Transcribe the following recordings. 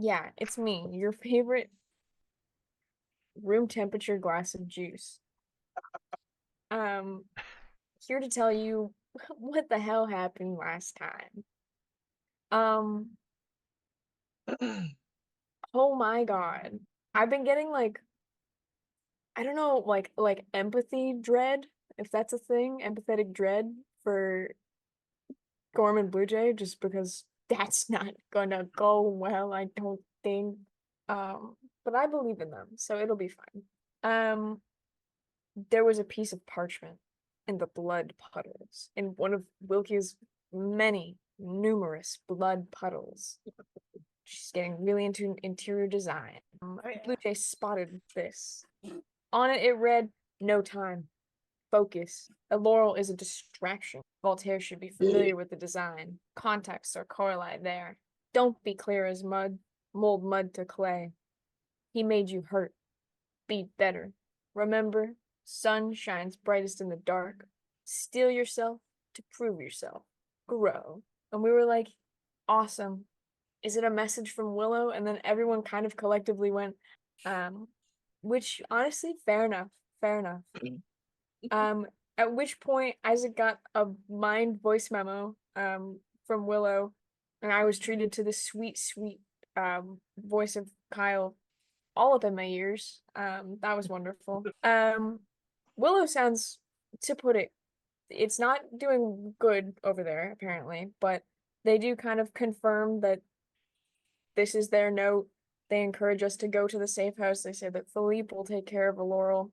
Yeah, it's me, your favorite room temperature glass of juice. Um, Here to tell you what the hell happened last time. Um, oh my God. I've been getting like I don't know, like empathy dread, if that's a thing, empathetic dread for Gorm and Blue Jay, just because that's not gonna go well, I don't think. Um, but I believe in them, so it'll be fine. Um, there was a piece of parchment in the blood puddles, in one of Wilkie's many, numerous blood puddles. She's getting really into interior design. Blue Jay spotted this. On it, it read, "No time. Focus. A laurel is a distraction. Voltaire should be familiar with the design. Contexts are correlate there. Don't be clear as mud. Mold mud to clay. He made you hurt. Be better. Remember, sun shines brightest in the dark. Steel yourself to prove yourself. Grow." And we were like, awesome. Is it a message from Willow? And then everyone kind of collectively went, um, which honestly, fair enough. Fair enough. Um, at which point Isaac got a mind voice memo from Willow, and I was treated to the sweet, sweet voice of Kyle all up in my ears. That was wonderful. Willow sounds, to put it, it's not doing good over there, apparently, but they do kind of confirm that this is their note. They encourage us to go to the safe house. They say that Philippe will take care of Laurel.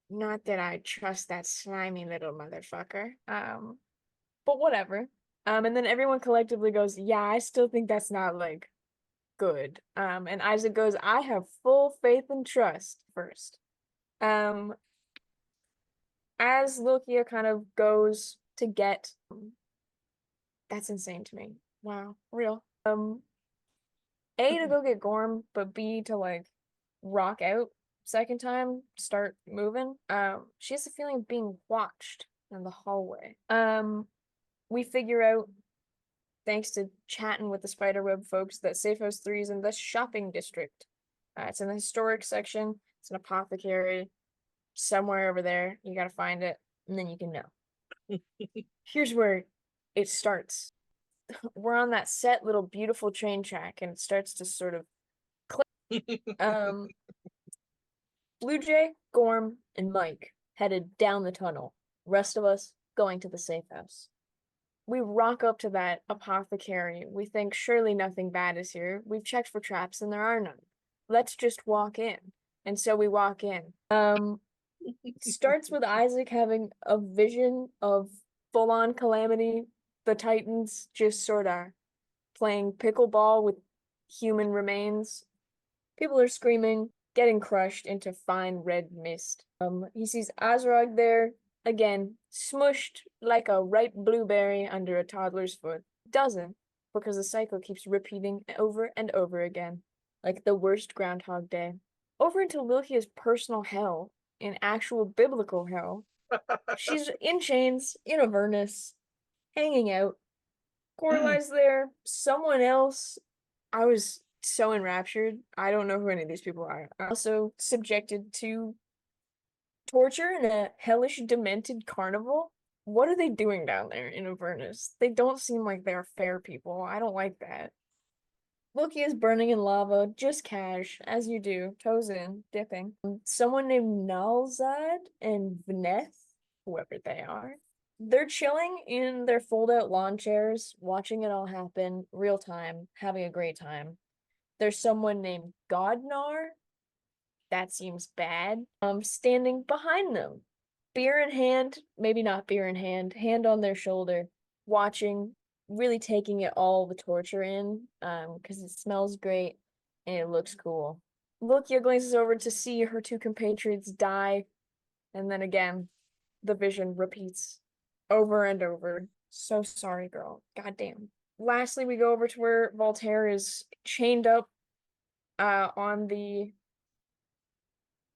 Not that I trust that slimy little motherfucker. But whatever. And then everyone collectively goes, "Yeah, I still think that's not like good." And Isaac goes, "I have full faith and trust first." Um, as Lucia kind of goes to get, that's insane to me. Wow, real. A to go get Gorm, but B to like rock out second time, start moving. She has a feeling of being watched in the hallway. We figure out, thanks to chatting with the Spiderweb folks, that Safe House 3 is in the shopping district. It's in the historic section. It's an apothecary somewhere over there. You gotta find it, and then you can know. Here's where it starts. We're on that set little beautiful train track, and it starts to sort of click. Blue Jay, Gorm, and Mike headed down the tunnel. Rest of us going to the safe house. We rock up to that apothecary. We think surely nothing bad is here. We've checked for traps and there are none. Let's just walk in. And so we walk in. Starts with Isaac having a vision of full-on calamity. The Titans just sort of playing pickleball with human remains. People are screaming, getting crushed into fine red mist. He sees Azrog there, again, smushed like a ripe blueberry under a toddler's foot. Doesn't, because the cycle keeps repeating over and over again, like the worst Groundhog Day. Over into Lilkia's personal hell, in actual biblical hell. She's in chains, in Avernus, hanging out. Corali's there, someone else. I was so enraptured. I don't know who any of these people are. Also subjected to torture in a hellish, demented carnival. What are they doing down there in Avernus? They don't seem like they're fair people. I don't like that. Loki is burning in lava, just cash, as you do, toes in, dipping. Someone named Nalzad and Vneth, whoever they are. They're chilling in their fold-out lawn chairs, watching it all happen, real time, having a great time. There's someone named Godnar. That seems bad. Standing behind them, beer in hand, maybe not beer in hand, hand on their shoulder, watching, really taking it all the torture in, because it smells great and it looks cool. Lucia glances over to see her two compatriots die, and then again, the vision repeats over and over. So sorry, girl. Goddamn. Lastly, we go over to where Voltaire is chained up on the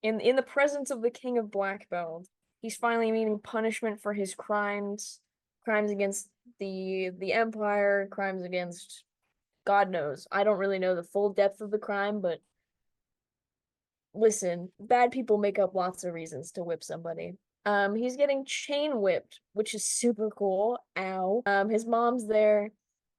in the presence of the King of Blackbeld. He's finally meeting punishment for his crimes, crimes against the Empire, crimes against God knows. I don't really know the full depth of the crime, but listen, bad people make up lots of reasons to whip somebody. He's getting chain whipped, which is super cool. Ow. His mom's there,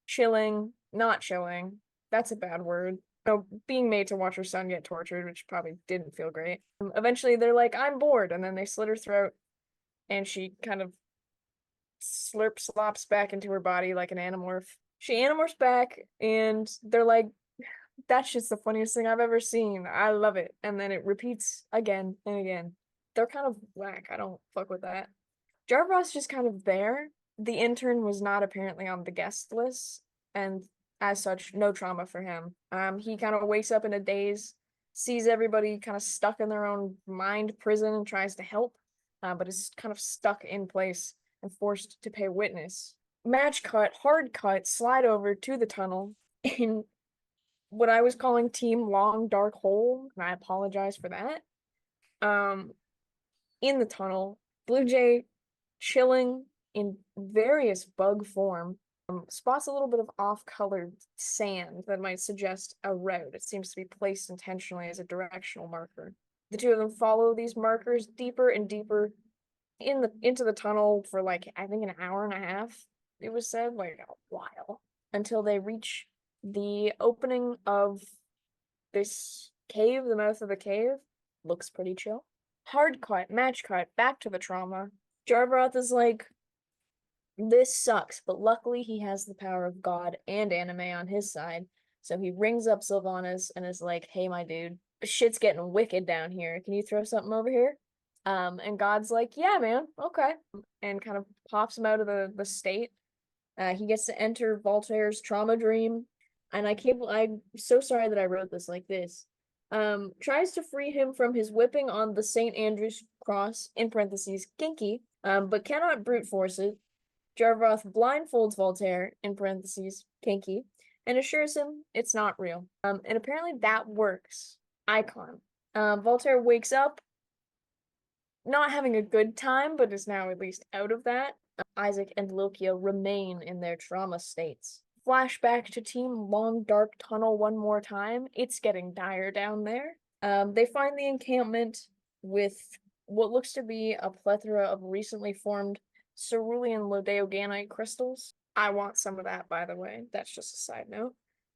chilling, not chilling. That's a bad word. No, being made to watch her son get tortured, which probably didn't feel great. Eventually, they're like, "I'm bored," and then they slit her throat, and she kind of slops back into her body like an animorph. She animorphs back, and they're like, "That's just the funniest thing I've ever seen. I love it." And then it repeats again and again. They're kind of whack. I don't fuck with that. Jarvis just kind of there. The intern was not apparently on the guest list, and as such, no trauma for him. He kind of wakes up in a daze, sees everybody kind of stuck in their own mind prison and tries to help, but is kind of stuck in place and forced to pay witness. Match cut, hard cut, slide over to the tunnel in what I was calling Team Long Dark Hole, and I apologize for that. Um, in the tunnel, Blue Jay chilling in various bug form, spots a little bit of off-colored sand that might suggest a route. It seems to be placed intentionally as a directional marker. The two of them follow these markers deeper and deeper into the tunnel for like I think an hour and a half. It was said like a while until they reach the opening of this cave, the mouth of the cave. Looks pretty chill. Hard cut, match cut, back to the trauma. Jarvaroth is like, this sucks, but luckily he has the power of God and anime on his side. So he rings up Sylvanas and is like, "Hey, my dude, shit's getting wicked down here. Can you throw something over here?" And God's like, "Yeah, man, okay," and kind of pops him out of the state. He gets to enter Voltaire's trauma dream, and I'm so sorry that I wrote this like this. Tries to free him from his whipping on the St. Andrew's cross, in parentheses, kinky, but cannot brute force it. Jarvaroth blindfolds Voltaire, in parentheses, kinky, and assures him it's not real. And apparently that works. Icon. Voltaire wakes up, not having a good time, but is now at least out of that. Isaac and Lokia remain in their trauma states. Flashback to Team Long Dark Tunnel one more time. It's getting dire down there. They find the encampment with what looks to be a plethora of recently formed cerulean lodeoganite crystals. I want some of that, by the way. That's just a side note.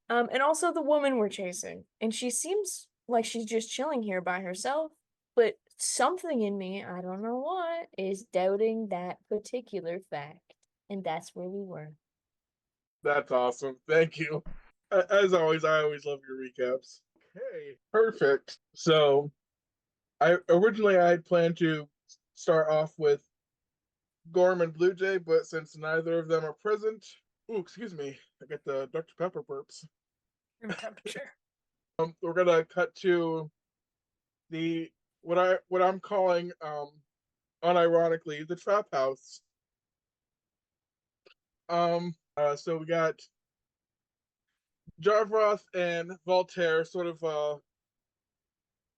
And also the woman we're chasing. And she seems like she's just chilling here by herself. But something in me, I don't know what, is doubting that particular fact. And that's where we were. That's awesome. Thank you. As always, I always love your recaps. Okay, perfect. So, I had planned to start off with Gorm and Blue Jay, but since neither of them are present, excuse me, I get the Dr. Pepper burps. Room temperature. We're gonna cut to the what I'm calling unironically the trap house. So we got Jarvroth and Voltaire sort of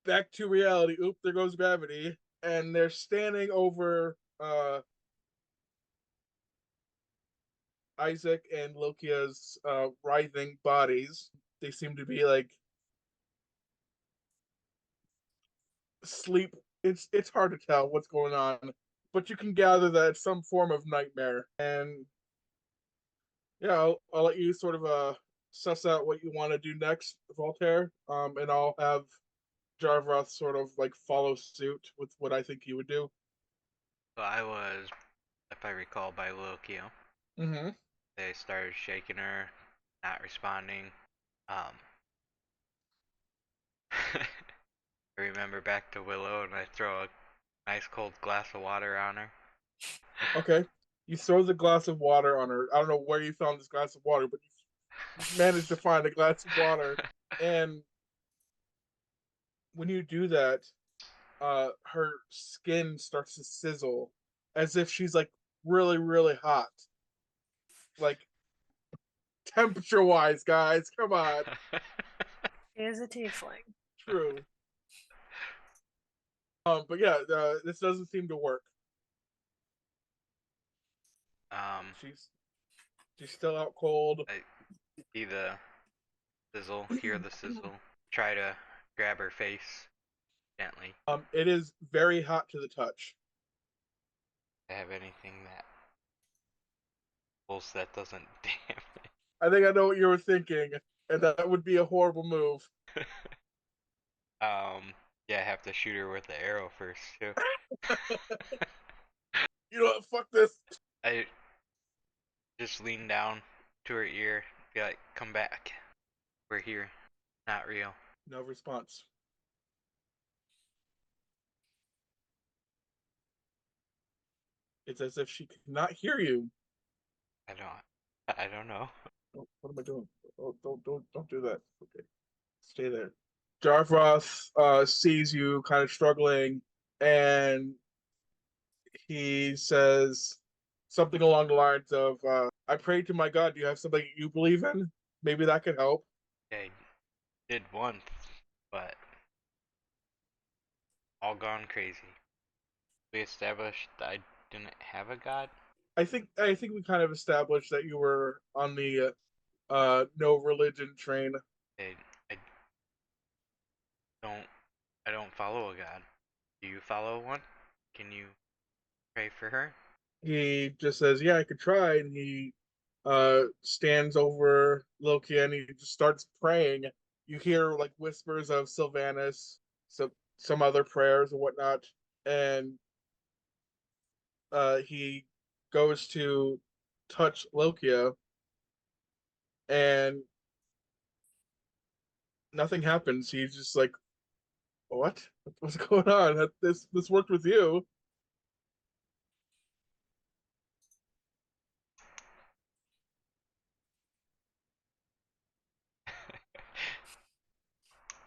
back to reality. Oop, there goes gravity. And they're standing over Isaac and Lokia's writhing bodies. They seem to be like sleep. It's hard to tell what's going on, but you can gather that it's some form of nightmare. And yeah, I'll let you sort of suss out what you want to do next, Voltaire. And I'll have Jarvroth sort of like follow suit with what I think he would do. So I was, if I recall, by Lokia. Mm-hmm. They started shaking her, not responding. Um, I remember back to Willow, and I throw a nice cold glass of water on her. Okay. You throw the glass of water on her. I don't know where you found this glass of water, but you managed to find a glass of water. And when you do that, her skin starts to sizzle as if she's like really, really hot. Like temperature wise, guys. Come on. He is a tiefling. True. But yeah, this doesn't seem to work. Um, She's still out cold. I see the sizzle, hear the sizzle, try to grab her face gently. It is very hot to the touch. I have anything that pulls that doesn't damage. I think I know what you were thinking, and that would be a horrible move. Yeah, I have to shoot her with the arrow first too. You know what? Fuck this. I just lean down to her ear, be like, "Come back. We're here. Not real." No response. It's as if she could not hear you. I don't know. Oh, what am I doing? Oh, don't do that. Okay, stay there. Jarfroth sees you kind of struggling, and he says something along the lines of, "I prayed to my God. Do you have something you believe in? Maybe that could help." I did once, but all gone crazy. We established I didn't have a god. I think we kind of established that you were on the no religion train. I don't I don't follow a god. Do you follow one? Can you pray for her? He just says, "Yeah, I could try," and he stands over Loki and he just starts praying. You hear like whispers of Sylvanas, some other prayers and whatnot, and he goes to touch Lokia, and nothing happens. He's just like, "What? What's going on? This worked with you."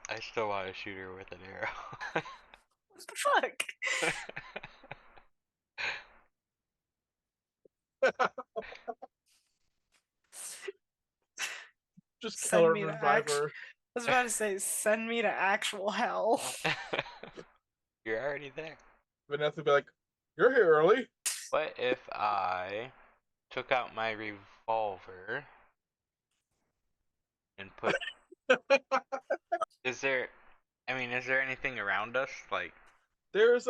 I still want to shoot her with an arrow. What the fuck? Just kill Send her me and to revive her. I was about to say, send me to actual hell. You're already there. Vanessa would be like, "You're here early." What if I took out my revolver and put? Is there? I mean, is there anything around us? Like, There's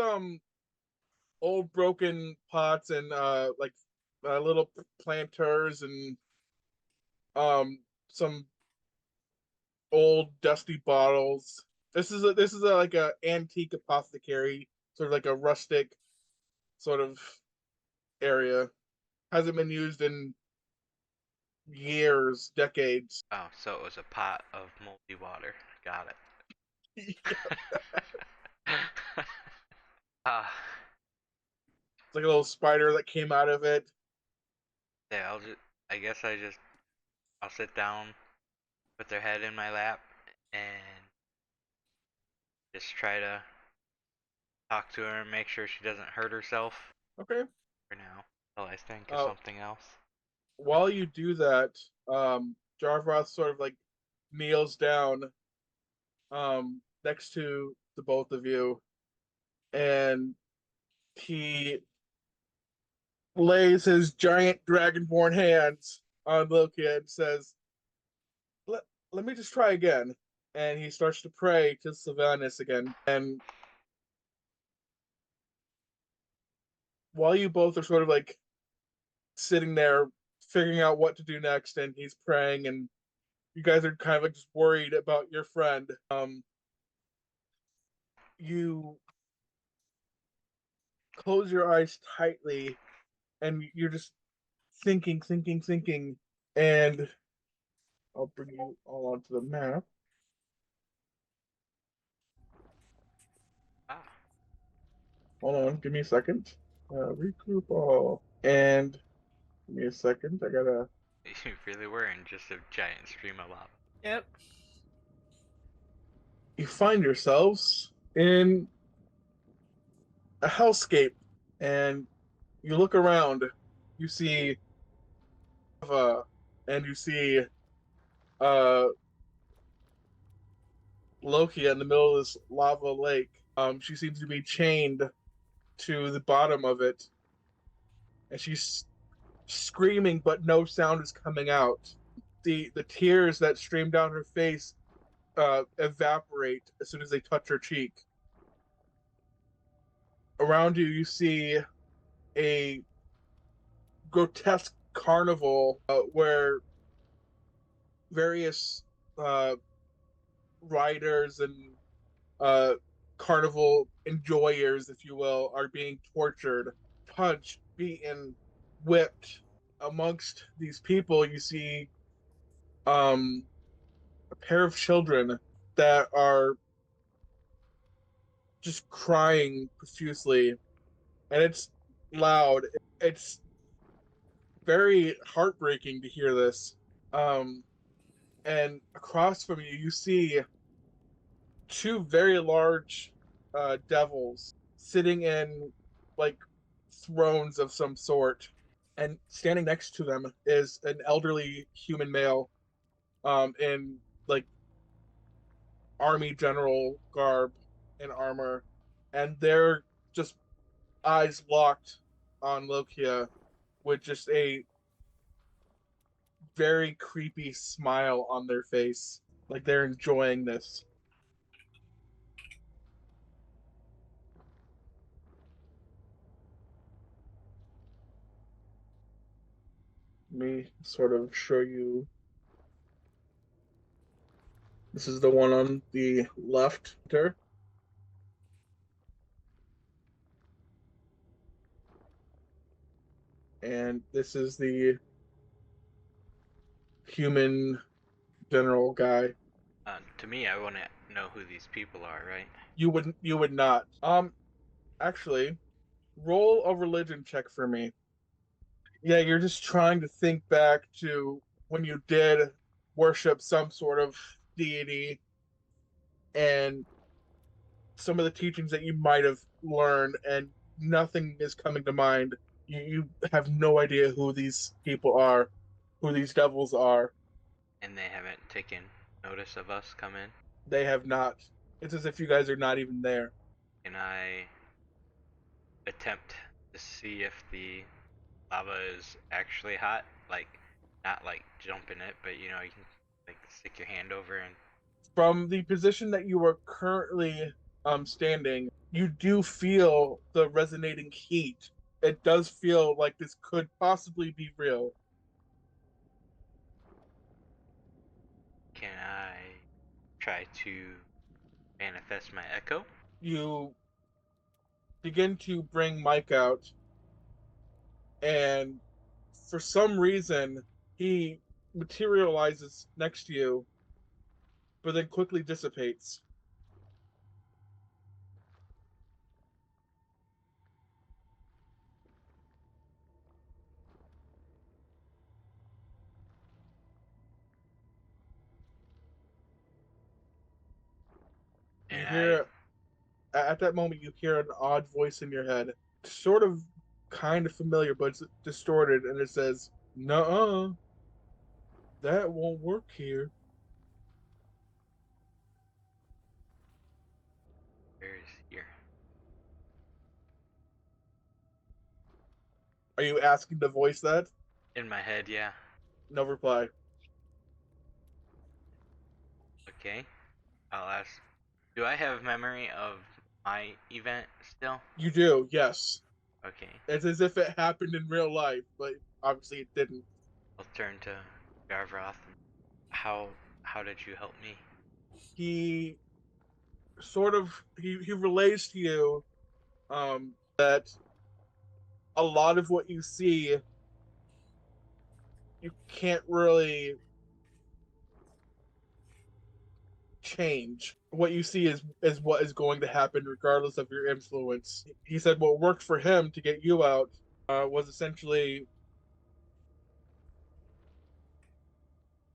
old broken pots and little planters and some old dusty bottles. This is like a antique apothecary, sort of like a rustic sort of area. Hasn't been used in years, decades. oh, so it was a pot of moldy water. Got It's it. Ah, like a little spider that came out of it. yeah. I'll just. I guess I'll sit down, put their head in my lap, and just try to talk to her and make sure she doesn't hurt herself Okay. for now. Until I think of Uh, something else. while you do that, Jarvroth sort of like kneels down next to the both of you, and he lays his giant dragonborn hands on Loki and says, let me just try again. And he starts to pray to Sylvanas again. And while you both are sort of like sitting there figuring out what to do next, and he's praying, and you guys are kind of like just worried about your friend, you close your eyes tightly and you're just thinking, and I'll bring you all onto the map. Ah, Hold on, give me a second. Regroup all. And give me a second. I gotta. you really were in just a giant stream of lava. Yep. You find yourselves in a hellscape, and you look around. You see lava, and you see uh, Loki in the middle of this lava lake. She seems to be chained to the bottom of it, and she's screaming, but no sound is coming out. the tears that stream down her face evaporate as soon as they touch her cheek. Around you, you see a grotesque carnival where various uh, riders and uh, carnival enjoyers, if you will, are being tortured, punched, beaten, whipped. Amongst these people, you see a pair of children that are just crying profusely, and it's loud. It's very heartbreaking to hear this. Um, and across from you, you see two very large devils sitting in like thrones of some sort, and standing next to them is an elderly human male in like army general garb and armor, and they're just eyes locked on Lokia with just a very creepy smile on their face, like they're enjoying this. Let me sort of show you. This is the one on the left there. And this is the human general guy. To me, I want to know who these people are, right? You would not. Actually, roll a religion check for me. Yeah, you're just trying to think back to when you did worship some sort of deity and some of the teachings that you might have learned, and nothing is coming to mind. You have no idea who these people are, who these devils are. And they haven't taken notice of us come in. They have not. It's as if you guys are not even there. Can I attempt to see if the lava is actually hot? Like, not like jump in it, but you know, you can like stick your hand over and. From the position that you are currently standing, you do feel the resonating heat. It does feel like this could possibly be real. Can I try to manifest my echo? You begin to bring Mike out, and for some reason, he materializes next to you, but then quickly dissipates. You And hear, at that moment, you hear an odd voice in your head, sort of kind of familiar, but it's distorted, and it says, "Nuh-uh, that won't work here." where is here? Are you asking to voice that? In my head, yeah. No reply. Okay. I'll ask. Do I have memory of my event still? You do, yes. Okay. It's as if it happened in real life, but obviously it didn't. I'll turn to Garvroth. How how did you help me? He sort of he relays to you that a lot of what you see you can't really change. What you see is what is going to happen regardless of your influence. He said what worked for him to get you out was essentially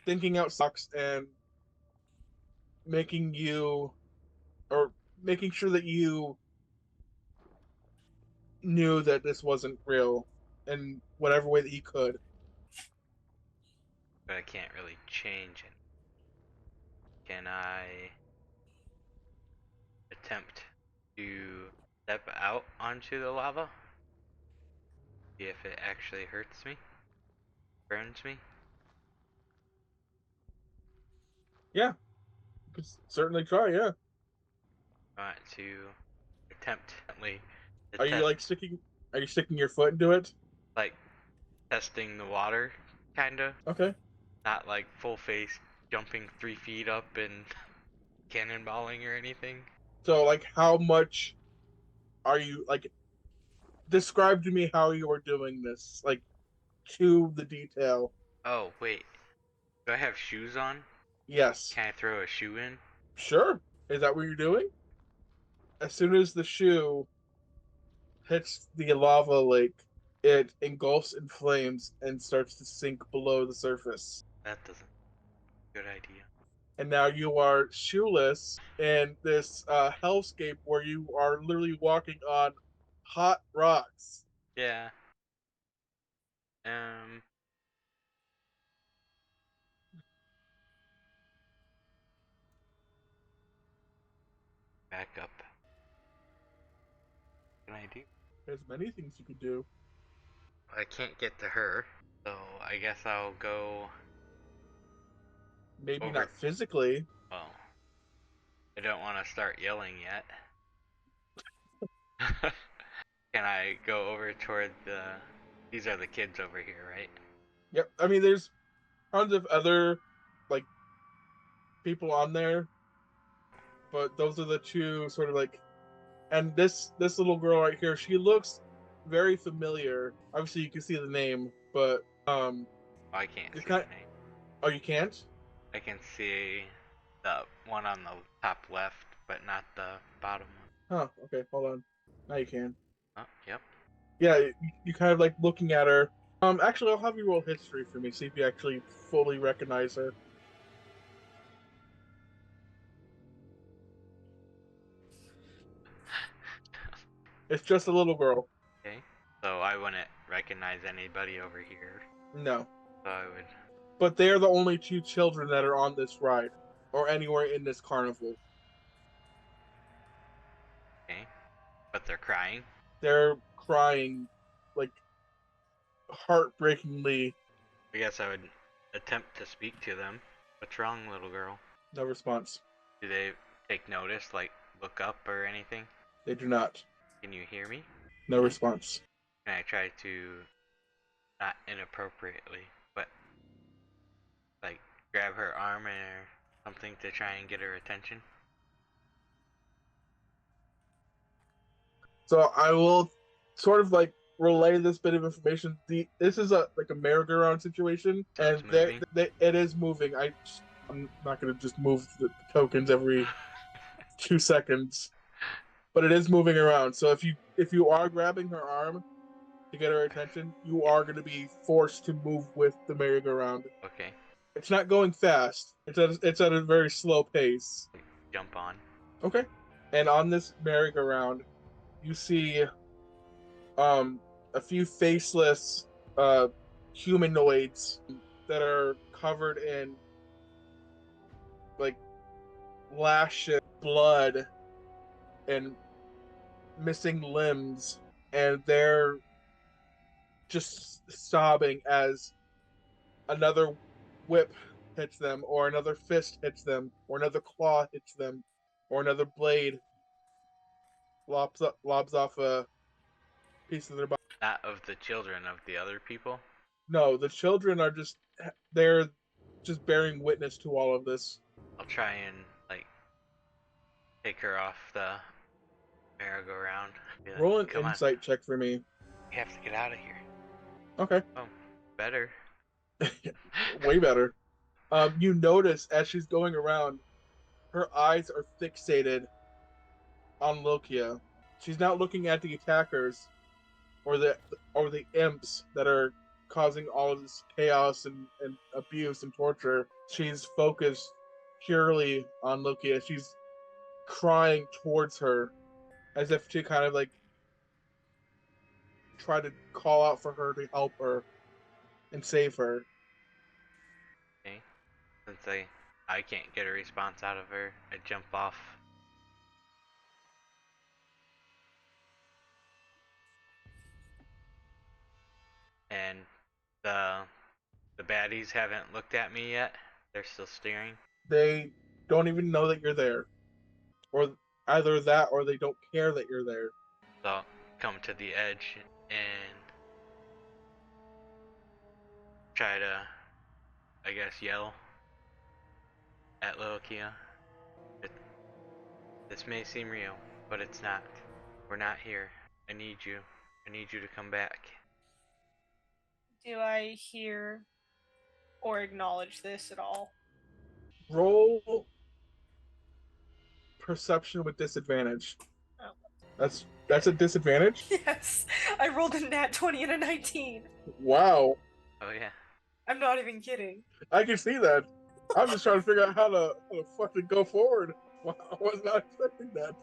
thinking out box and making you or making sure that you knew that this wasn't real in whatever way that he could. But I can't really change it. Can I attempt to step out onto the lava? See if it actually hurts me? Burns me? Yeah, you could certainly try. Yeah. I want to attempt to Are you test, like sticking? Are you sticking your foot into it? like testing the water, kinda. Okay. Not like full face jumping 3 feet up and cannonballing or anything. So like, how much are you like? Describe to me how you are doing this, like to the detail. Oh wait, do I have shoes on? Yes. Can I throw a shoe in? Sure. Is that what you're doing? As soon as the shoe hits the lava lake, it engulfs in flames and starts to sink below the surface. That doesn't. Good idea. And now you are shoeless in this hellscape where you are literally walking on hot rocks. Yeah. Um. Back up. What can I do? There's many things you could do. I can't get to her, so I guess I'll go Maybe over. not physically. Well, I don't want to start yelling yet. Can I go over toward the? These are the kids over here, right? Yep. I mean, there's tons of other like people on there, but those are the two sort of like. And this little girl right here, she looks very familiar. Obviously, you can see the name, but Oh, I can't you see the can't. name. Oh, you can't. I can see the one on the top left, but not the bottom Huh. Okay. Hold on. Now you can. one. Oh, yep. Yeah, you kind of like looking at her. Actually, I'll have you roll history for me. See if you actually fully recognize her. It's just a little girl. Okay. So I wouldn't recognize anybody over here. No, So I would. but they are the only two children that are on this ride or anywhere in this carnival. Okay. But they're crying. They're crying like heartbreakingly. I guess I would attempt to speak to them. What's wrong, little girl? No response. Do they take notice, like look up or anything? They do not. Can you hear me? No response. Can I try to, not inappropriately, but like grab her arm or something to try and get her attention? So I will sort of like relay this bit of information. This is a like a merry-go-round situation, So and it's moving. it is moving. I'm not gonna just move the tokens every 2 seconds, but it is moving around. So if you are grabbing her arm to get her attention, you are gonna be forced to move with the merry-go-round. Okay. It's not going fast. It's at a very slow pace. Jump on. Okay. And on this merry-go-round, you see um a few faceless humanoids that are covered in like lashes, blood, and missing limbs, and they're just sobbing as another whip hits them, or another fist hits them, or another claw hits them, or another blade lobs off a piece of their body. Not of the children, of the other people. No, the children are they're just bearing witness to all of this. I'll try and like take her off the merry-go-round. Be like, Roll an come on, insight check for me. we have to get out of here. Okay. Oh, better. Way better. You notice as she's going around, her eyes are fixated on Lokia. She's not looking at the attackers or the imps that are causing all of this chaos and abuse and torture. She's focused purely on Lokia. She's crying towards her as if to kind of like try to call out for her to help her and save her. Okay. Since I can't get a response out of her, I jump off. And the baddies haven't looked at me yet. They're still staring. They don't even know that you're there, or either that or they don't care that you're there. So I'll come to the edge and try to, I guess, yell at little Kia. It, this may seem real, but it's not. We're not here. I need you. I need you to come back. Do I hear or acknowledge this at all? Roll perception with disadvantage. Oh. That's a disadvantage. Yes, I rolled a nat 20 and a 19. Wow, Oh yeah. I'm not even kidding. I can see that. I'm just trying to figure out how to fucking go forward. Wow, I was not expecting that.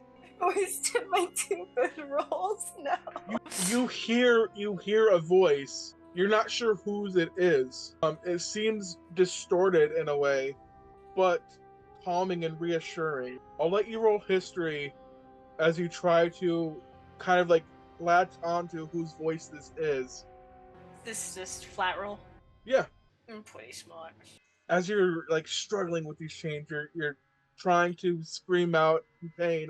I wasted my 2 good rolls. No. You hear a voice. You're not sure whose it is. It seems distorted in a way, but calming and reassuring. I'll let you roll history as you try to kind of like latch onto whose voice this is. This is just flat roll. Yeah, I'm pretty smart. as you're like struggling with these chains, you're trying to scream out in pain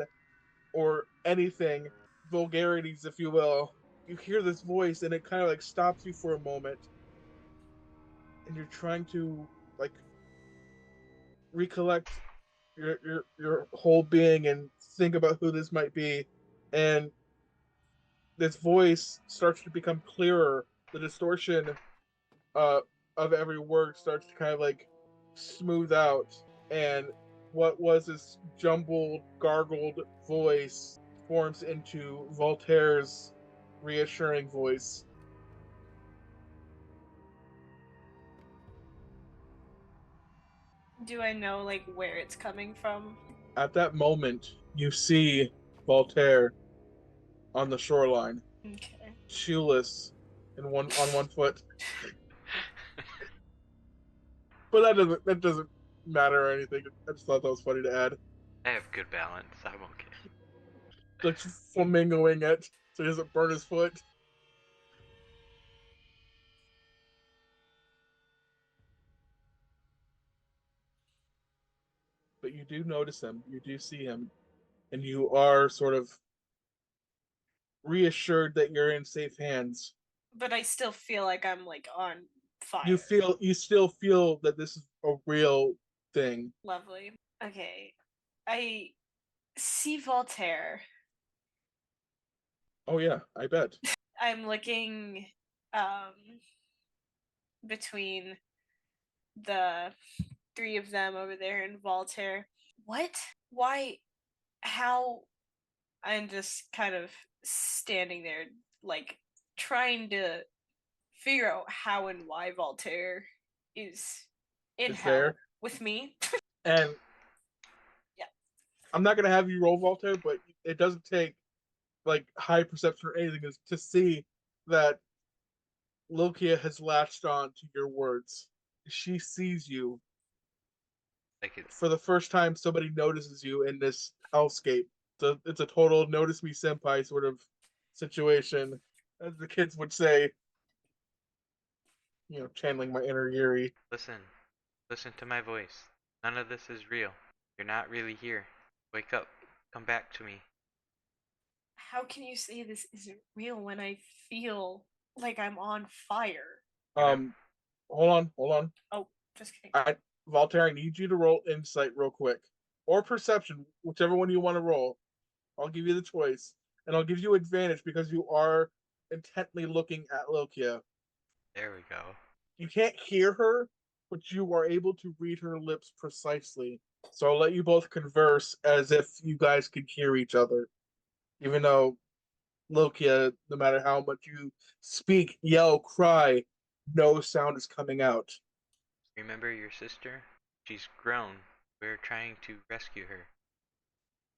or anything, vulgarities, if you will. You hear this voice, and it kind of like stops you for a moment, and you're trying to like recollect your whole being and think about who this might be, and this voice starts to become clearer. The distortion uh, of every word starts to kind of like smooth out, and what was this jumbled, gargled voice forms into Voltaire's reassuring voice. Do I know like where it's coming from? At that moment, you see Voltaire on the shoreline, Okay. shoeless and on one foot. But that doesn't matter or anything. I just thought that was funny to add. I have good balance. I'm okay. Like flamingoing it so he doesn't burn his foot. But you do notice him, you do see him, and you are sort of reassured that you're in safe hands. But I still feel like I'm like on fire. You still feel that this is a real thing. Lovely. Okay. I see Voltaire. Oh yeah, I bet. I'm looking between the 3 of them over there and Voltaire. What? Why? How? I'm just kind of standing there, like trying to figure out how and why Voltaire is in Is hell there. with me. And Yeah. I'm not gonna have you roll Voltaire, but it doesn't take like high perception or anything to see that Lokia has latched on to your words. She sees you. Like it, For the first time, somebody notices you in this hellscape. So it's a total notice me senpai sort of situation, as the kids would say. Channeling my inner Yuri. listen. Listen to my voice. None of this is real. You're not really here. Wake up. Come back to me. How can you say this isn't real when I feel like I'm on fire? Um, hold on. Oh, just kidding. Voltaire, I need you to roll insight real quick, or perception, whichever one you want to roll. I'll give you the choice, and I'll give you advantage because you are intently looking at Lokia. There we go. You can't hear her, but you are able to read her lips precisely. So I'll let you both converse as if you guys could hear each other. Even though Lokia, no matter how much you speak, yell, cry, no sound is coming out. Remember your sister? She's grown. We're trying to rescue her.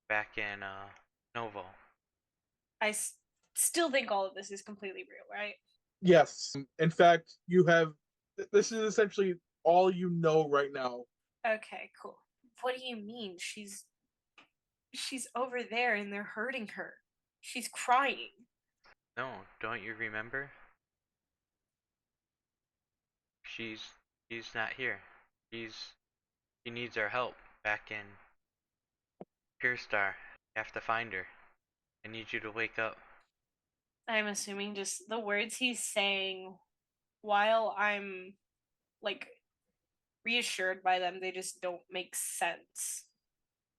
Back in Novo. I still think all of this is completely real, right? Yes. In fact, this is essentially all you know right now. Okay, cool. What do you mean? She's over there and they're hurting her. She's crying. No, don't you remember? She's not here. She's She needs our help back in Pure Star. You have to find her. I need you to wake up. I'm assuming just the words he's saying while I'm like reassured by them, they just don't make sense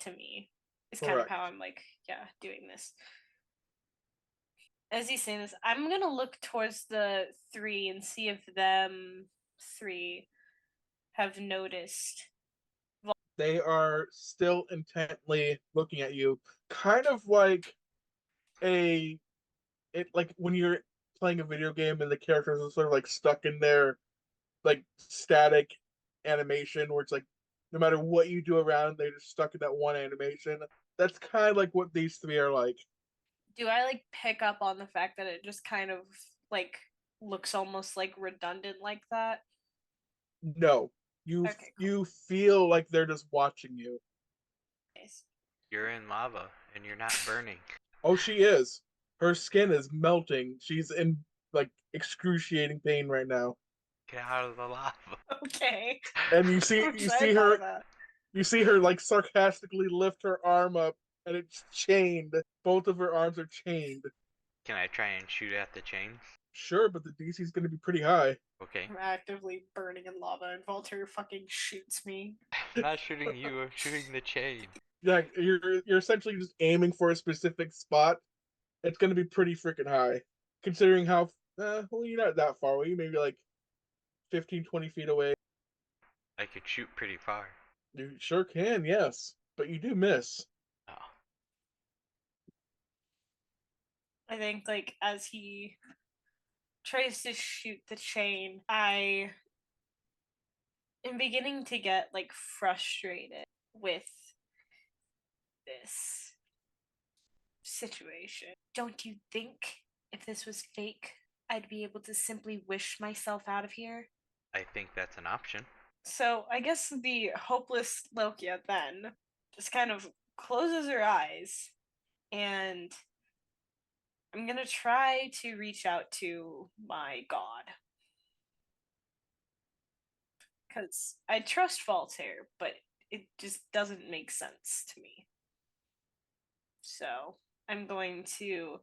to me. It's kind of Correct. how I'm like, yeah, doing this. As he's saying this, I'm gonna look towards the three and see if them three have noticed. They are still intently looking at you, kind of like like when you're playing a video game and the characters are sort of like stuck in their like static animation where it's like no matter what you do around, they're just stuck in that one animation. That's kind of like what these three are like. Do I like pick up on the fact that it just kind of like looks almost like redundant like that? No, you Okay, cool. you feel like they're just watching you. Nice. You're in lava and you're not burning. Oh, she is. Her skin is melting. She's in like excruciating pain right now. Get out of the lava. Okay. And I'm excited by that. you see her like sarcastically lift her arm up and it's chained. Both of her arms are chained. Can I try and shoot at the chains? Sure, but the DC is going to be pretty high. Okay. I'm actively burning in lava and Voltaire fucking shoots me. I'm not shooting you, I'm shooting the chain. Yeah, you're essentially just aiming for a specific spot. It's going to be pretty freaking high, considering how well, you're not that far away. You maybe like 15, 20 feet away. I could shoot pretty far. You sure can, yes, but you do miss. Oh. I think like as he tries to shoot the chain, I am beginning to get like frustrated with this situation. Don't you think if this was fake, I'd be able to simply wish myself out of here? I think that's an option. So I guess the hopeless Lokia then just kind of closes her eyes, and I'm gonna try to reach out to my god. Because I trust Voltaire, but it just doesn't make sense to me. So I'm going to.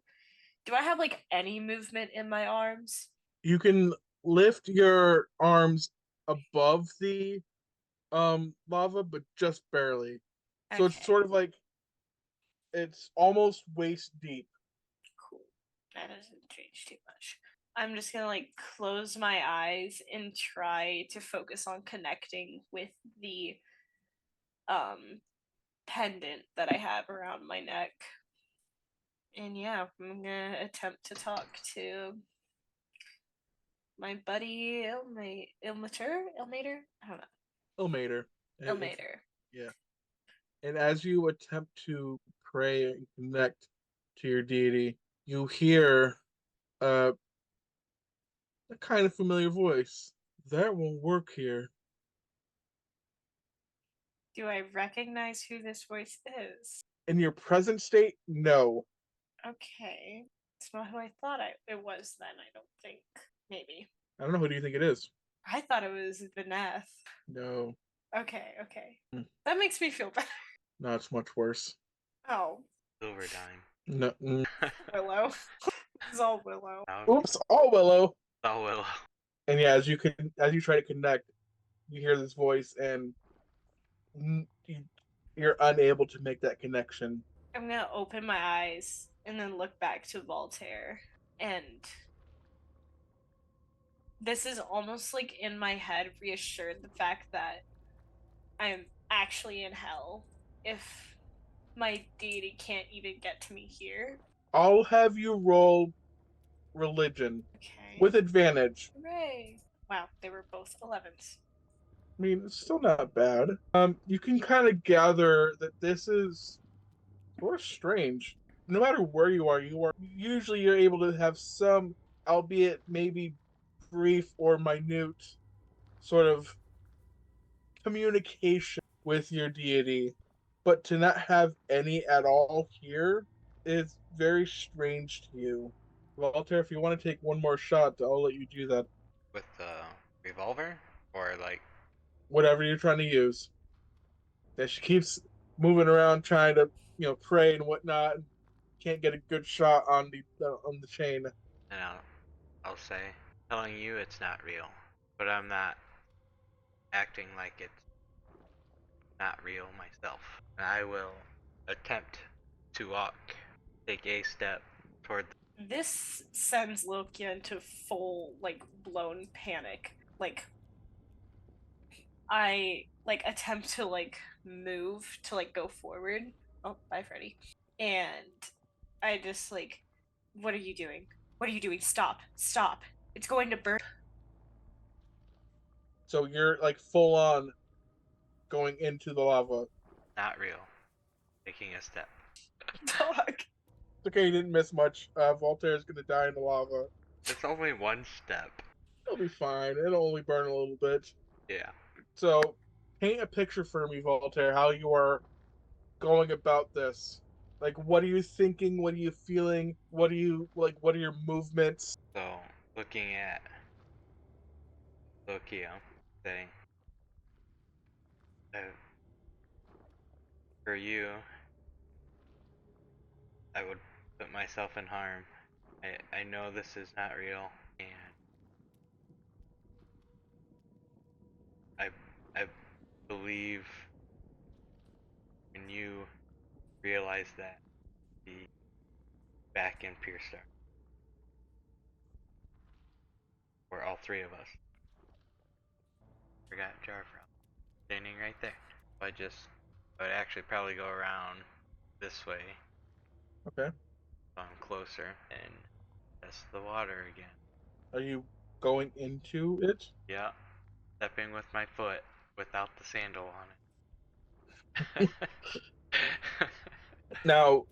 Do I have like any movement in my arms? You can lift your arms above the lava, but just barely. So it's Okay. sort of like it's almost waist deep. Cool. That doesn't change too much. I'm just gonna like close my eyes and try to focus on connecting with the pendant that I have around my neck. And yeah, I'm gonna attempt to talk to my buddy Ilmater? I don't know. Ilmater. Ilmater. Yeah. And as you attempt to pray and connect to your deity, you hear a kind of familiar voice. That won't work here. Do I recognize who this voice is? In your present state, no. Okay. It's not who I thought it was then, I don't think. Maybe. I don't know. Who do you think it is? I thought it was Vaneth. No. Okay, okay. Hmm. That makes me feel better. No, it's much worse. Oh, Silver dime. No. Willow. It's all Willow. No, Oops. Oh, Willow. oh Willow. And yeah, as you try to connect, you hear this voice, and you're unable to make that connection. I'm gonna open my eyes and then look back to Voltaire. And this is almost like in my head reassured the fact that I'm actually in hell if my deity can't even get to me here. I'll have you roll religion Okay. with advantage. Hooray. Wow, they were both 11s. I mean, it's still not bad. You can kind of gather that this is sort of strange. No matter where you are usually you're able to have some, albeit maybe brief or minute, sort of communication with your deity, but to not have any at all here is very strange to you. Walter, if you want to take one more shot, I'll let you do that. With the revolver? Or like, Whatever you're trying to use. Yeah, she keeps moving around trying to, pray and whatnot, and can't get a good shot on the chain. And I'll say, telling you it's not real, but I'm not acting like it's not real myself. And I will attempt to take a step toward. This sends Lokia into full, like, blown panic. Like, I, like, attempt to, like, move to, like, go forward. Oh, bye, Freddy. And I just, like, what are you doing? What are you doing? Stop. Stop. It's going to burn. So you're like full on going into the lava. Not real. Taking a step. Dog. It's okay, you didn't miss much. Voltaire's gonna die in the lava. It's only one step. It'll be fine. It'll only burn a little bit. Yeah. So, paint a picture for me, Voltaire, how you are going about this. Like, what are you thinking? What are you feeling? What are your movements? So, looking at Lokia, saying, for you, I would put myself in harm. I know this is not real, and I I believe when you realize that, be back in Pure Star, or all three of us. Forgot Jarfro standing right there. I would actually probably go around this way, Okay. so I'm closer, and test the water again. Are you going into it? Yeah, stepping with my foot without the sandal on it. Now,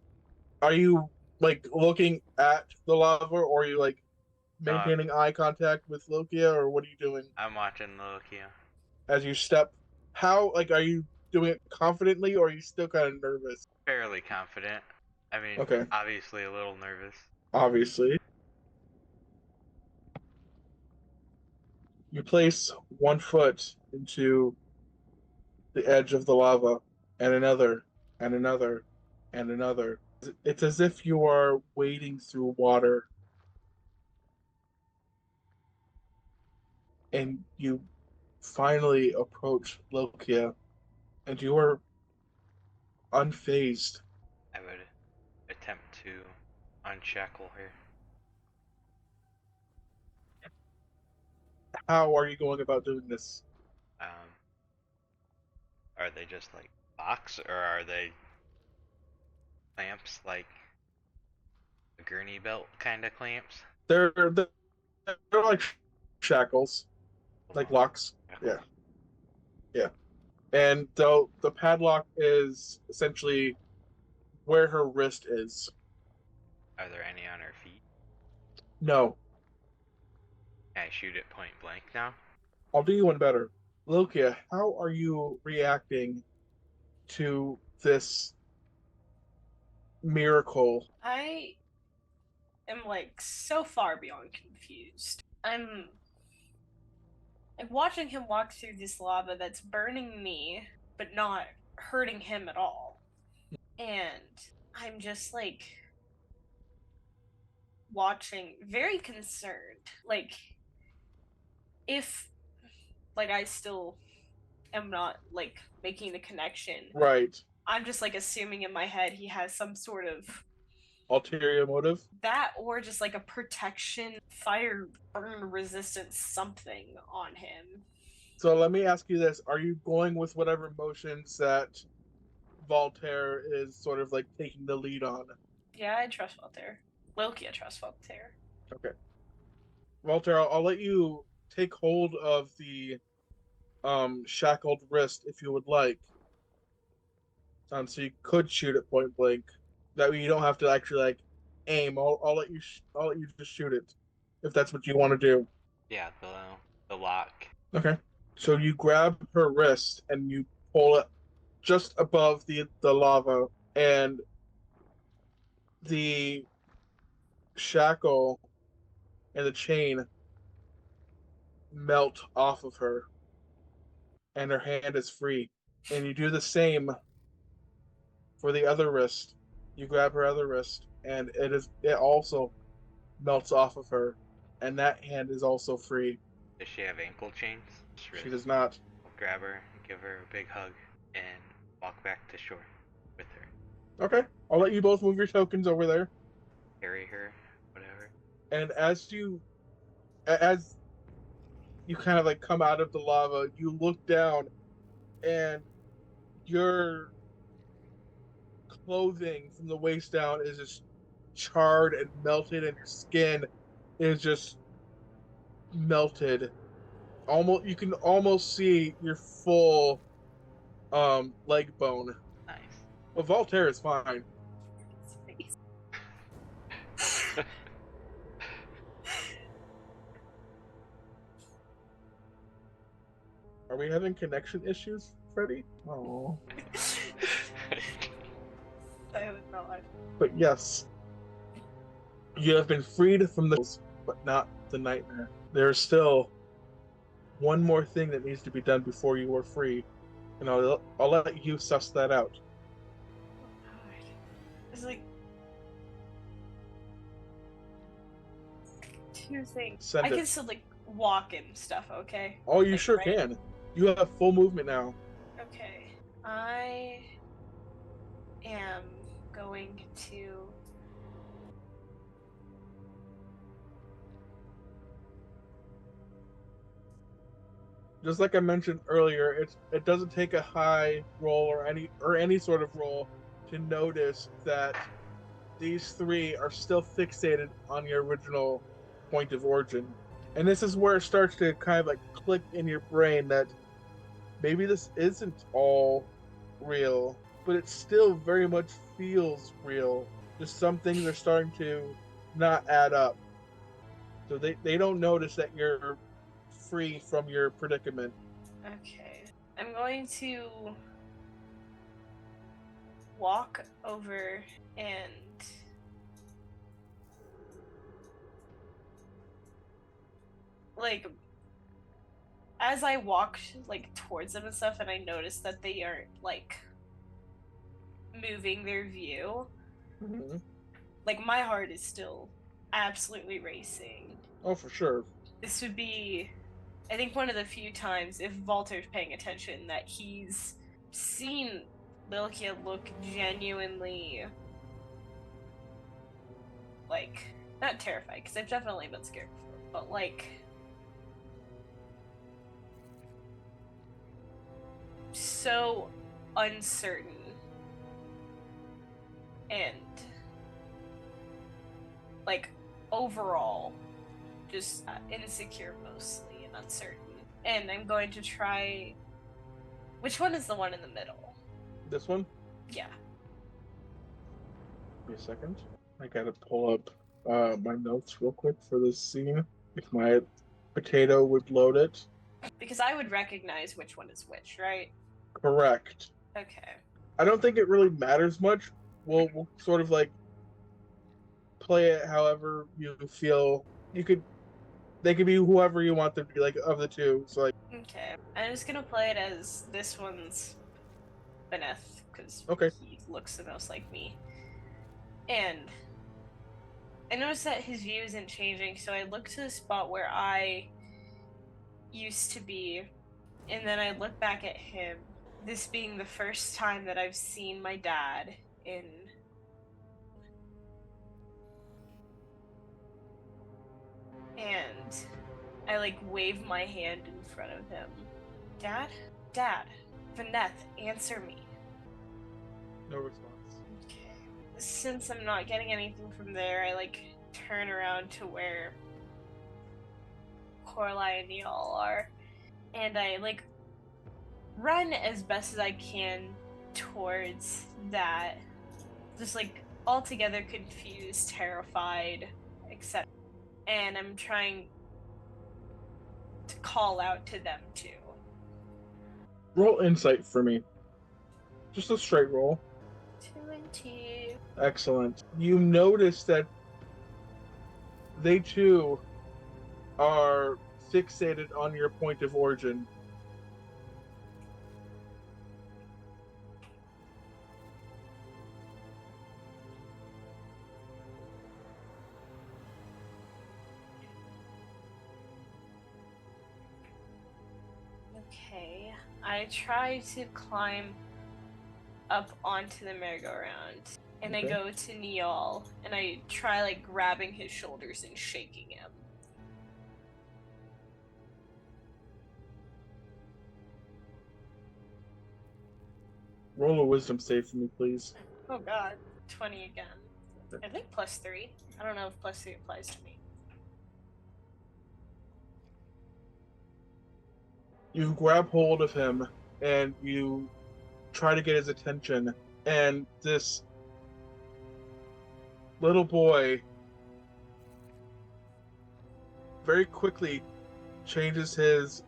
are you like looking at the lava, or are you like No, maintaining eye contact with Lokia, or what are you doing I'm watching Lokia. as you step? How, like, are you doing it confidently, or are you still kind of nervous? Fairly confident. I mean, Okay, obviously a little nervous. obviously. You place one foot into the edge of the lava, and another, and another, and another. It's as if you are wading through water, and you finally approach Lokia, and you are unfazed. I would attempt to unshackle her. How are you going about doing this? Um, are they just like locks, or are they clamps, like a gurney belt kind of clamps? They're like shackles, like locks. Yeah, yeah. And the padlock is essentially where her wrist is. Are there any on her feet? No, Can I shoot it point blank now? I'll do you one better. Lokia, how are you reacting to this miracle? I am, like, so far beyond confused. I'm, like, watching him walk through this lava that's burning me, but not hurting him at all. And I'm just, like, watching, very concerned. Like, if, like, I still am not, like, making the connection, Right. I'm just, like, assuming in my head he has some sort of Ulterior motive? that, or just like a protection, fire burn resistant something on him. So let me ask you this. Are you going with whatever motions that Voltaire is sort of like taking the lead on? Yeah, I trust Voltaire. Loki, I trust Voltaire. Okay. Voltaire, I'll let you take hold of the shackled wrist if you would like. So you could shoot it point blank. That way you don't have to actually like aim. I'll let you I'll let you just shoot it if that's what you want to do. Yeah, the lock. Okay. So you grab her wrist and you pull it just above the lava, and the shackle and the chain melt off of her, and her hand is free. And you do the same for the other wrist. You grab her other wrist, and it also melts off of her, and that hand is also free. Does she have ankle chains? She does not. I'll grab her, give her a big hug, and walk back to shore with her. Okay, I'll let you both move your tokens over there. Carry her, whatever. And as you kind of like come out of the lava, you look down, and your clothing from the waist down is just charred and melted, and your skin is just melted. Almost, you can almost see your full leg bone. Nice. But Voltaire is fine. His face. Are we having connection issues, Freddy? Oh. I have no idea. But yes, you have been freed from the, but not the nightmare. There's still one more thing that needs to be done before you are free, and I'll let you suss that out. God. It's like two things. Send I it. can still like walk and stuff, okay? Oh, you Like, sure right? can. You have full movement now. Okay. I am going to Just like I mentioned earlier, it doesn't take a high roll or any sort of roll to notice that these three are still fixated on your original point of origin. And this is where it starts to kind of like click in your brain that maybe this isn't all real, but it still very much feels real. Just some things are starting to not add up. So they don't notice that you're free from your predicament. Okay. I'm going to walk over and like as I walk like towards them and stuff and I notice that they aren't like moving their view, Mm-hmm. like my heart is still absolutely racing. Oh, for sure. This would be, I think, one of the few times, if Walter's paying attention, that he's seen Lilkia look genuinely, like, not terrified, because I've definitely been scared before, but like, so uncertain and, like, overall just insecure mostly and uncertain. And I'm going to try. Which one is the one in the middle? This one? Yeah. Give me a second. I gotta pull up my notes real quick for this scene. If my potato would load it. Because I would recognize which one is which, right? Correct. Okay. I don't think it really matters much. We'll sort of like play it however you feel. They could be whoever you want them to be, like, of the two. So like, Okay. I'm just gonna play it as this one's Beneth, because okay. he looks the most like me. And I noticed that his view isn't changing, so I look to the spot where I used to be, and then I look back at him. This being the first time that I've seen my dad in and I like wave my hand in front of him. Dad? Dad. Vaneth, answer me. No response. Okay. Since I'm not getting anything from there, I like turn around to where Coraline and y'all are, and I like run as best as I can towards that. Just like altogether confused, terrified, etc. And I'm trying to call out to them too. Roll insight for me. Just a straight roll. 20. Excellent. You notice that they too are fixated on your point of origin. Okay. I try to climb up onto the merry-go-round, and I Okay. go to Neol, and I try like grabbing his shoulders and shaking him. Roll a wisdom save for me, please. Oh god, 20 again. I think +3. I don't know if +3 applies to me. You grab hold of him and you try to get his attention, and this little boy very quickly changes his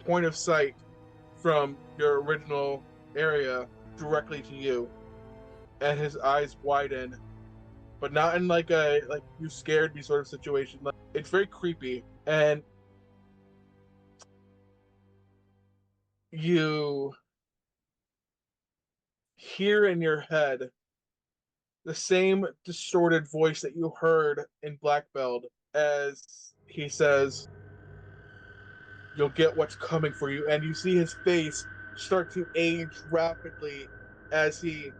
point of sight from your original area directly to you, and his eyes widen, but not in like a like you scared me sort of situation. Like, it's very creepy, and you hear in your head the same distorted voice that you heard in Black Belt as he says, "You'll get what's coming for you," and you see his face start to age rapidly as he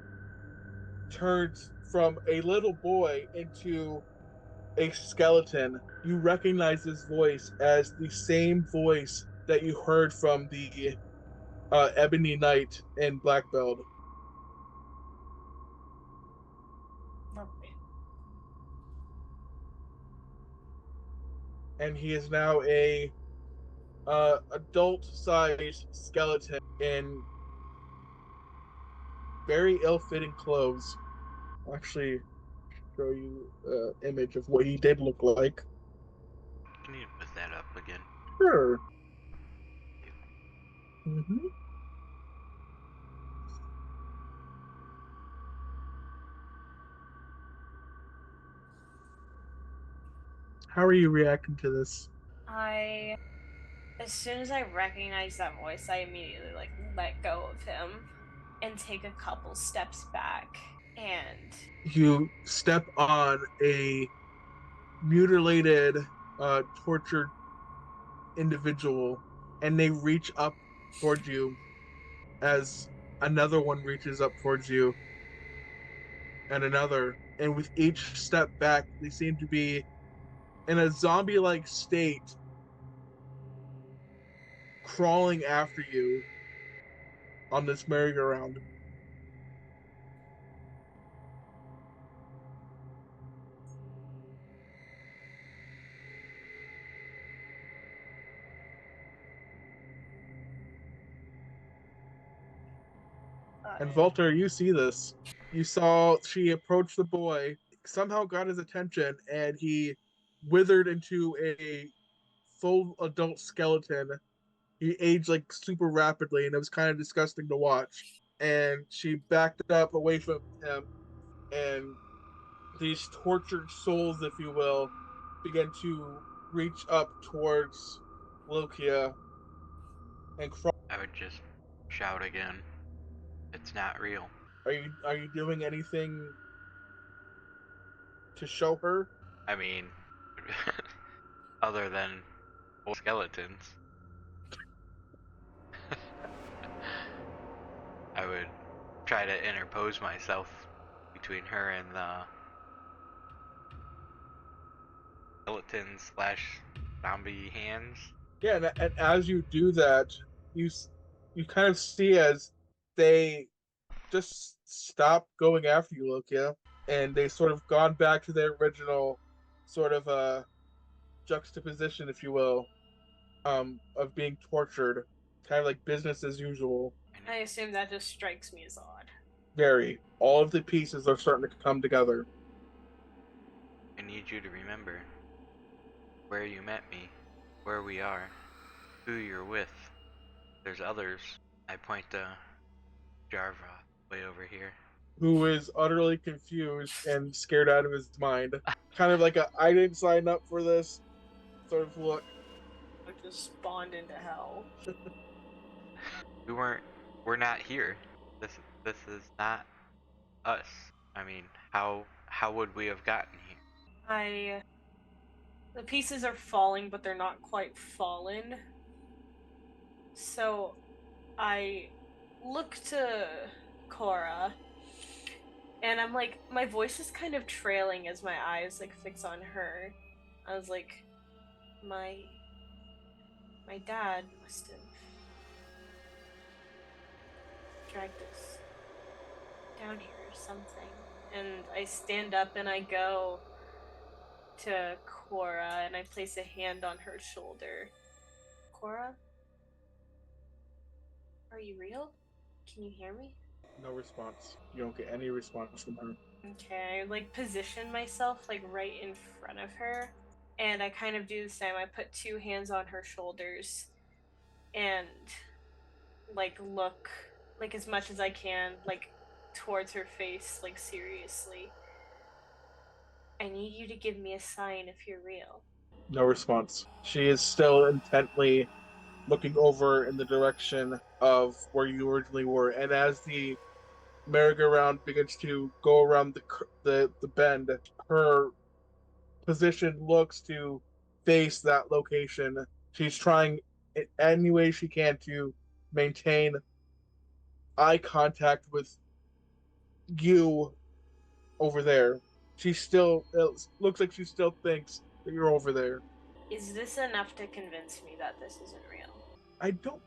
turns from a little boy into a skeleton. You recognize his voice as the same voice that you heard from the Ebony Knight in Black Belt. Lovely. And he is now a adult-sized skeleton in very ill-fitting clothes. I'll actually show you an image of what he did look like. Can you put that up again? Sure. Mm-hmm. How are you reacting to this? As soon as I recognize that voice, I immediately like let go of him and take a couple steps back. And You step on a mutilated, tortured individual, and they reach up towards you as another one reaches up towards you, and another. And with each step back, they seem to be in a zombie like state, crawling after you on this merry-go-round. And Walter, you see this. You saw she approached the boy, somehow got his attention, and he withered into a full adult skeleton. He aged like super rapidly, and it was kind of disgusting to watch. And she backed up away from him, and these tortured souls, if you will, began to reach up towards Lokia and crawl. I would just shout again. It's not real. Are you doing anything to show her? I mean, other than old skeletons. I would try to interpose myself between her and the skeleton slash zombie hands. Yeah, and as you do that, you you kind of see as they just stop going after you, Lokia, and they sort of gone back to their original sort of juxtaposition, if you will, of being tortured, kind of like business as usual. I assume that just strikes me as odd. Very. All of the pieces are starting to come together. I need you to remember where you met me, where we are, who you're with. There's others. I point to Jarva way over here. Who is utterly confused and scared out of his mind. Kind of like a I didn't sign up for this sort of look. I just spawned into hell. We're not here. This is not us. I mean, how would we have gotten here? I The pieces are falling, but they're not quite fallen. So I look to Cora, and I'm like, my voice is kind of trailing as my eyes like fix on her. I was like, my dad must have dragged us down here or something. And I stand up and I go to Cora and I place a hand on her shoulder. Cora? Are you real? Can you hear me? No response. You don't get any response from her. Okay, I like position myself like right in front of her. And I kind of do the same. I put two hands on her shoulders and like look like as much as I can, like towards her face, like seriously. I need you to give me a sign if you're real. No response. She is still intently looking over in the direction of where you originally were, and as the merry-go-round begins to go around the bend, her position looks to face that location. She's trying in any way she can to maintain eye contact with you over there. She still, it looks like she still thinks that you're over there. Is this enough to convince me that this isn't real? I don't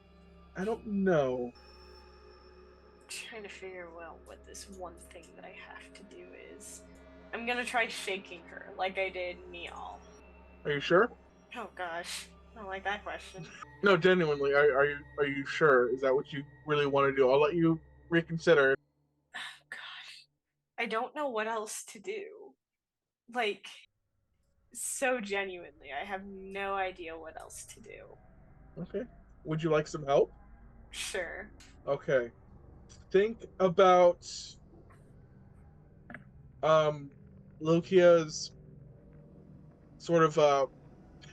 I don't know. I'm trying to figure out what this one thing that I have to do is. I'm gonna try shaking her like I did Neal. Are you sure? Oh gosh, I don't like that question. No, genuinely, are you sure? Is that what you really want to do? I'll let you reconsider. Oh gosh, I don't know what else to do. Like, so genuinely, I have no idea what else to do. Okay. Would you like some help? Sure. Okay. Think about um Lukia's sort of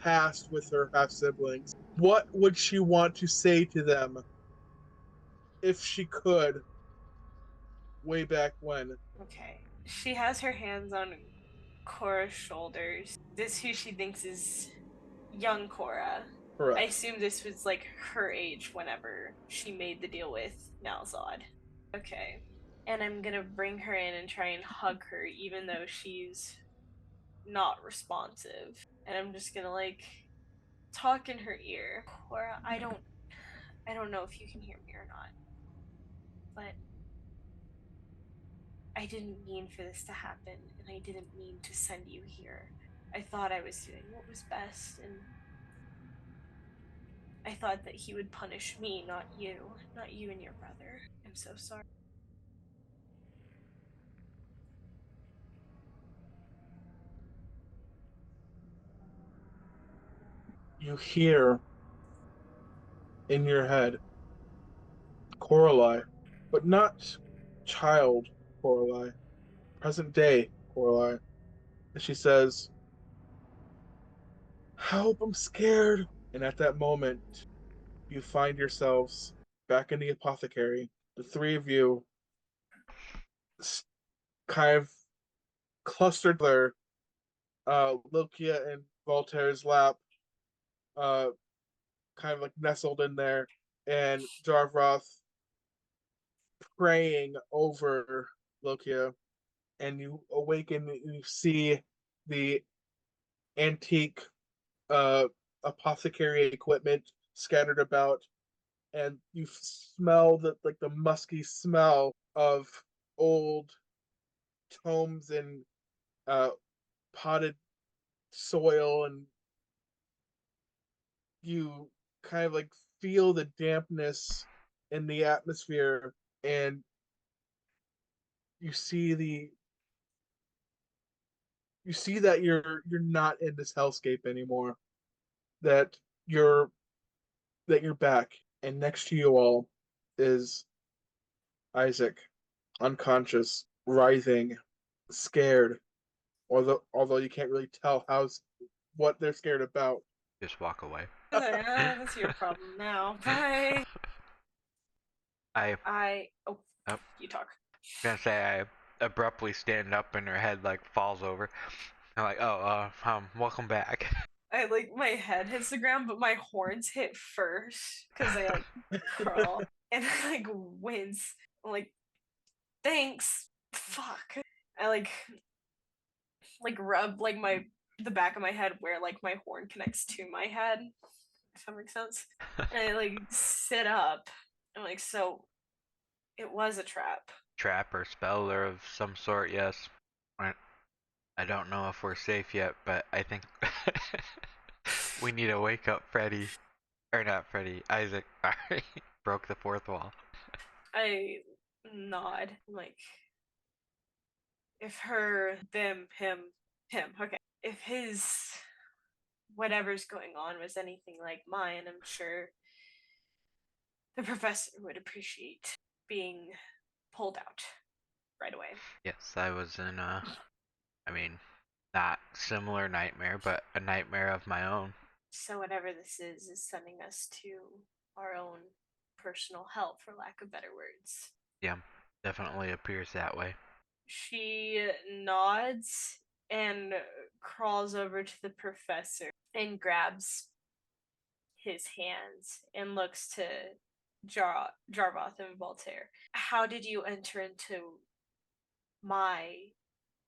past with her half siblings. What would she want to say to them if she could way back when? Okay. She has her hands on Cora's shoulders. This who she thinks is young Cora. I Correct. assume this was like her age whenever she made the deal with Malzad. Okay. And I'm gonna bring her in and try and hug her even though she's not responsive. And I'm just gonna like talk in her ear. Cora, I don't know if you can hear me or not, but I didn't mean for this to happen, and I didn't mean to send you here. I thought I was doing what was best, and I thought that he would punish me, not you and your brother. I'm so sorry. You hear in your head Coralie, but not child Coralie, present day Coralie. And she says, "Help, I'm scared." And at that moment, you find yourselves back in the apothecary. The three of you kind of clustered there, Lokia and Voltaire's lap, uh, kind of like nestled in there, and Jarvroth praying over Lokia. And you awaken, you see the antique uh, apothecary equipment scattered about, and you smell the musky smell of old tomes and uh, potted soil, and you kind of like feel the dampness in the atmosphere, and you see the you see that you're not in this hellscape anymore, that you're you're back, and next to you all is Isaac, unconscious, writhing, scared, although you can't really tell what they're scared about. Just walk away. That's your problem now. Bye. Oh, Up. you talk. Gonna say I abruptly stand up and her head like falls over. I'm like, oh, welcome back. I like my head hits the ground, but my horns hit first because they like crawl and I like wince. I'm like, thanks. Fuck. I like rub like the back of my head where like my horn connects to my head. If that makes sense. And I like sit up. I'm like, so it was a trap. Trap or spell or of some sort, yes. I don't know if we're safe yet, but I think we need to wake up Freddy. Or not Freddy, Isaac, sorry. Broke the fourth wall. I nod. I'm like, if her, them, him, okay. If his whatever's going on was anything like mine, I'm sure the professor would appreciate being pulled out right away. Yes, I was in I mean, not similar nightmare, but a nightmare of my own. So whatever this is sending us to our own personal hell, for lack of better words. Yeah, definitely appears that way. She nods and crawls over to the professor and grabs his hands and looks to Jarvoth and Voltaire. How did you enter into my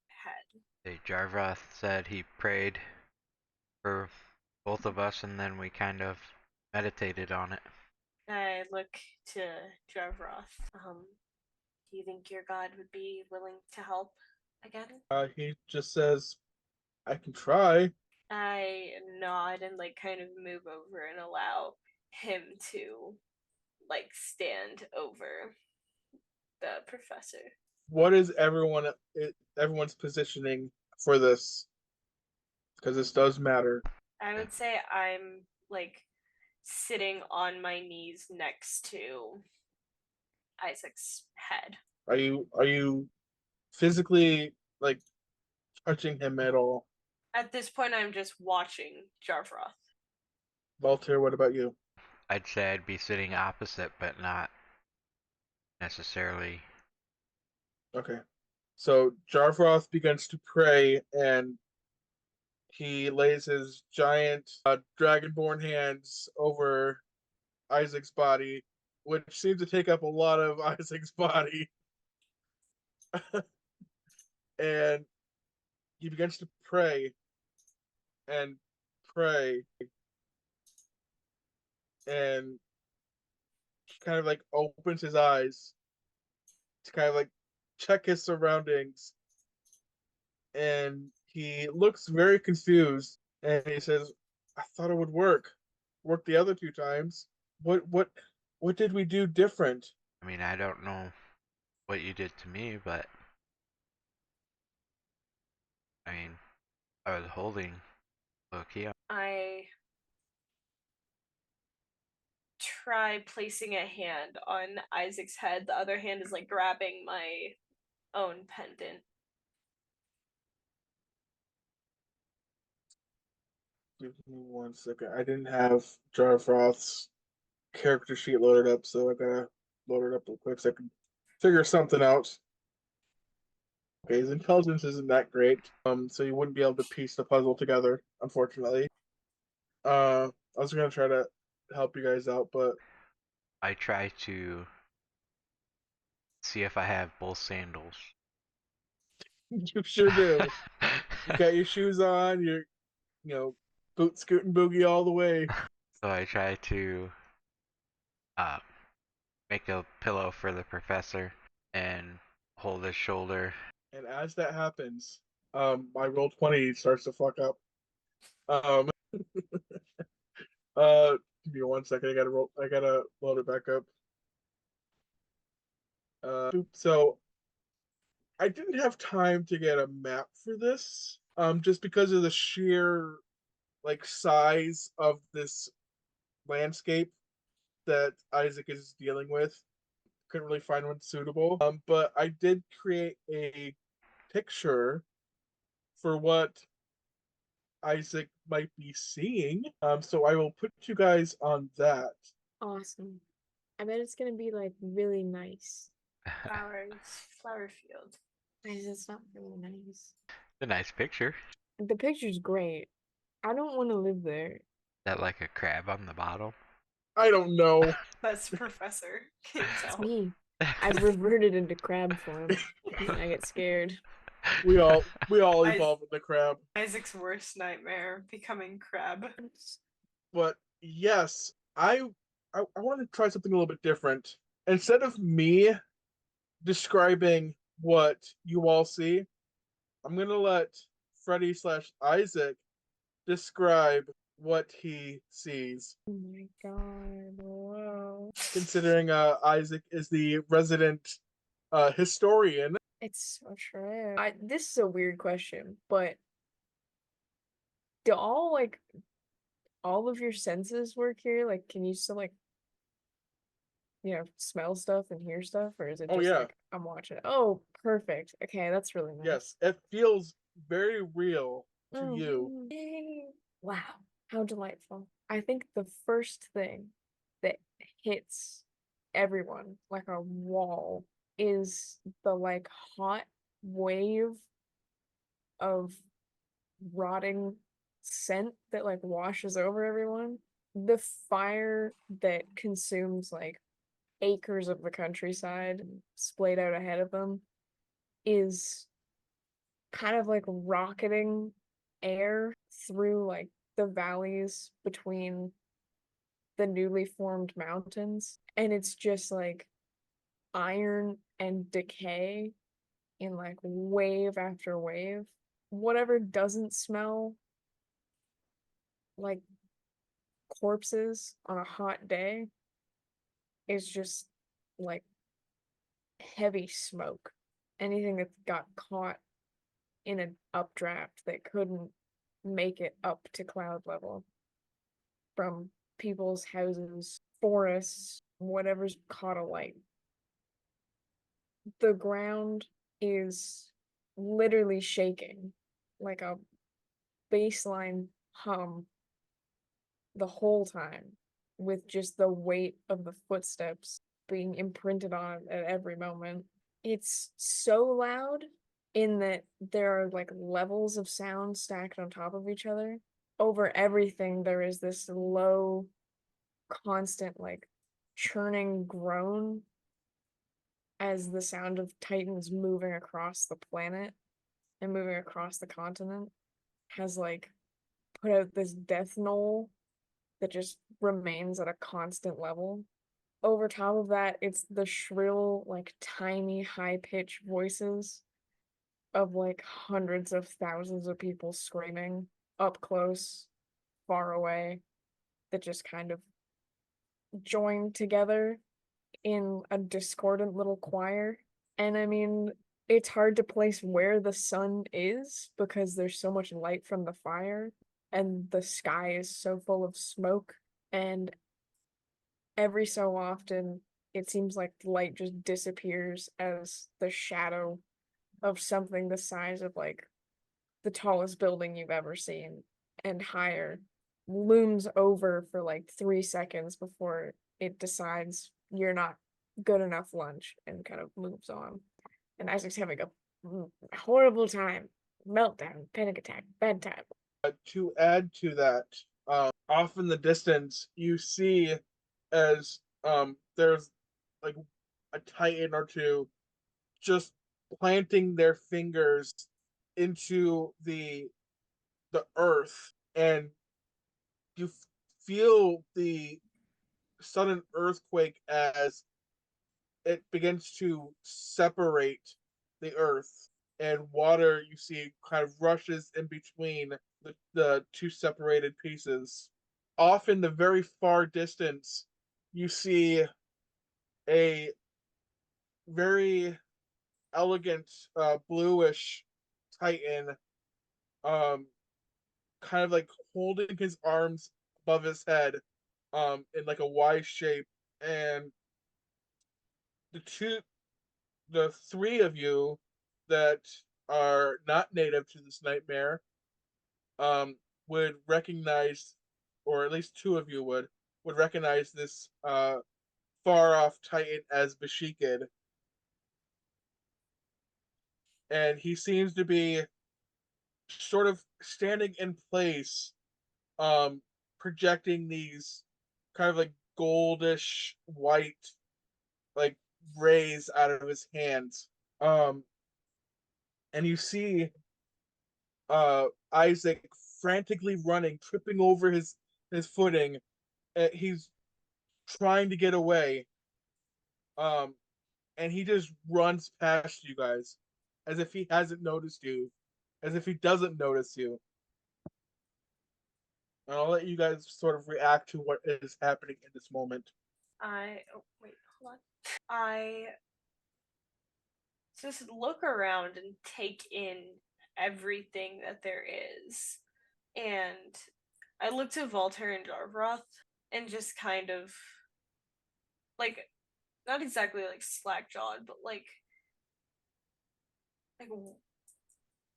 head? Jarvoth said he prayed for both of us, and then we kind of meditated on it. I look to Jarvoth. Do you think your god would be willing to help again? He just says, "I can try." I nod and like kind of move over and allow him to like stand over the professor. What is everyone's positioning for this? Because this does matter. I would say I'm like sitting on my knees next to Isaac's head. Are you physically like touching him at all? At this point, I'm just watching Jarfroth. Voltaire, what about you? I'd say I'd be sitting opposite, but not necessarily. Okay. So Jarfroth begins to pray, and he lays his giant dragonborn hands over Isaac's body, which seems to take up a lot of Isaac's body. And he begins to pray and pray, and kind of like opens his eyes to kind of like check his surroundings, and he looks very confused, and he says, "I thought it would work the other two times. What did we do different?" I mean, I don't know what you did to me, but I mean, I was holding Loki. I try placing a hand on Isaac's head. The other hand is like grabbing my own pendant. Give me 1 second. I didn't have Jarfroth's character sheet loaded up, so I gotta load it up real quick so I can figure something out. Okay, his intelligence isn't that great, so you wouldn't be able to piece the puzzle together, unfortunately. I was gonna try to help you guys out, but I try to see if I have both sandals. you sure do. You got your shoes on, boot scooting boogie all the way. So I try to uh, make a pillow for the professor and hold his shoulder. And as that happens, my roll 20 starts to fuck up. Um, give me 1 second. I gotta load it back up. So I didn't have time to get a map for this. Just because of the sheer like size of this landscape that Isaac is dealing with. Couldn't really find one suitable. But I did create a picture for what Isaac might be seeing. So I will put you guys on that. Awesome. I bet it's gonna be like really nice. Flowers, flower field. Guys, it's not really nice. A nice picture. The picture's great. I don't want to live there. That like a crab on the bottom. I don't know. That's Professor. Can't It's tell. me. I've reverted into crab form. I get scared. We all I- evolve in the crab. Isaac's worst nightmare, becoming crab. But yes, I want to try something a little bit different. Instead of me describing what you all see, I'm gonna let Freddy slash Isaac describe what he sees. Oh my god, whoa. Considering Isaac is the resident historian. It's so true. This is a weird question, but do all of your senses work here? Like, can you still smell stuff and hear stuff, or is it Oh just yeah, like I'm watching it? Oh, perfect. Okay, that's really nice. yes, it feels very real to you. Yay. Wow, how delightful. I think the first thing that hits everyone like a wall is the like hot wave of rotting scent that like washes over everyone. The fire that consumes like acres of the countryside splayed out ahead of them is kind of like rocketing air through like the valleys between the newly formed mountains, and it's just like iron and decay in like wave after wave. Whatever doesn't smell like corpses on a hot day is just like heavy smoke. Anything that got caught in an updraft that couldn't make it up to cloud level from people's houses, forests, whatever's caught alight. The ground is literally shaking like a baseline hum the whole time, with just the weight of the footsteps being imprinted on it at every moment. It's so loud in that there are like levels of sound stacked on top of each other. Over everything, there is this low, constant, like churning groan as the sound of Titans moving across the planet and moving across the continent has like put out this death knoll that just remains at a constant level. Over top of that, it's the shrill, like tiny, high pitched voices of like hundreds of thousands of people screaming up close, far away, that just kind of join together in a discordant little choir. And I mean, it's hard to place where the sun is because there's so much light from the fire and the sky is so full of smoke. And every so often, it seems like light just disappears as the shadow of something the size of like the tallest building you've ever seen and higher looms over for like 3 seconds before it decides you're not good enough lunch and kind of moves on. And Isaac's having a horrible time, meltdown, panic attack, bad time. To add to that, off in the distance, you see as there's like a titan or two just planting their fingers into the earth, and you feel the sudden earthquake as it begins to separate the earth, and water you see kind of rushes in between the two separated pieces. Off in the very far distance, you see a very elegant bluish titan, um kind of like holding his arms above his head, in like a Y shape, and the two the three of you that are not native to this nightmare would recognize, or at least two of you would recognize this far off titan as Bashikid, and he seems to be sort of standing in place, projecting these kind of like goldish white like rays out of his hands. Um, and you see Isaac frantically running, tripping over his footing. He's trying to get away. Um, and he just runs past you guys as if he hasn't noticed you, as if he doesn't notice you. And I'll let you guys sort of react to what is happening in this moment. Oh wait, hold on. I just look around and take in everything that there is. And I look to Voltaire and Darvroth and just kind of like not exactly like slack jawed, but like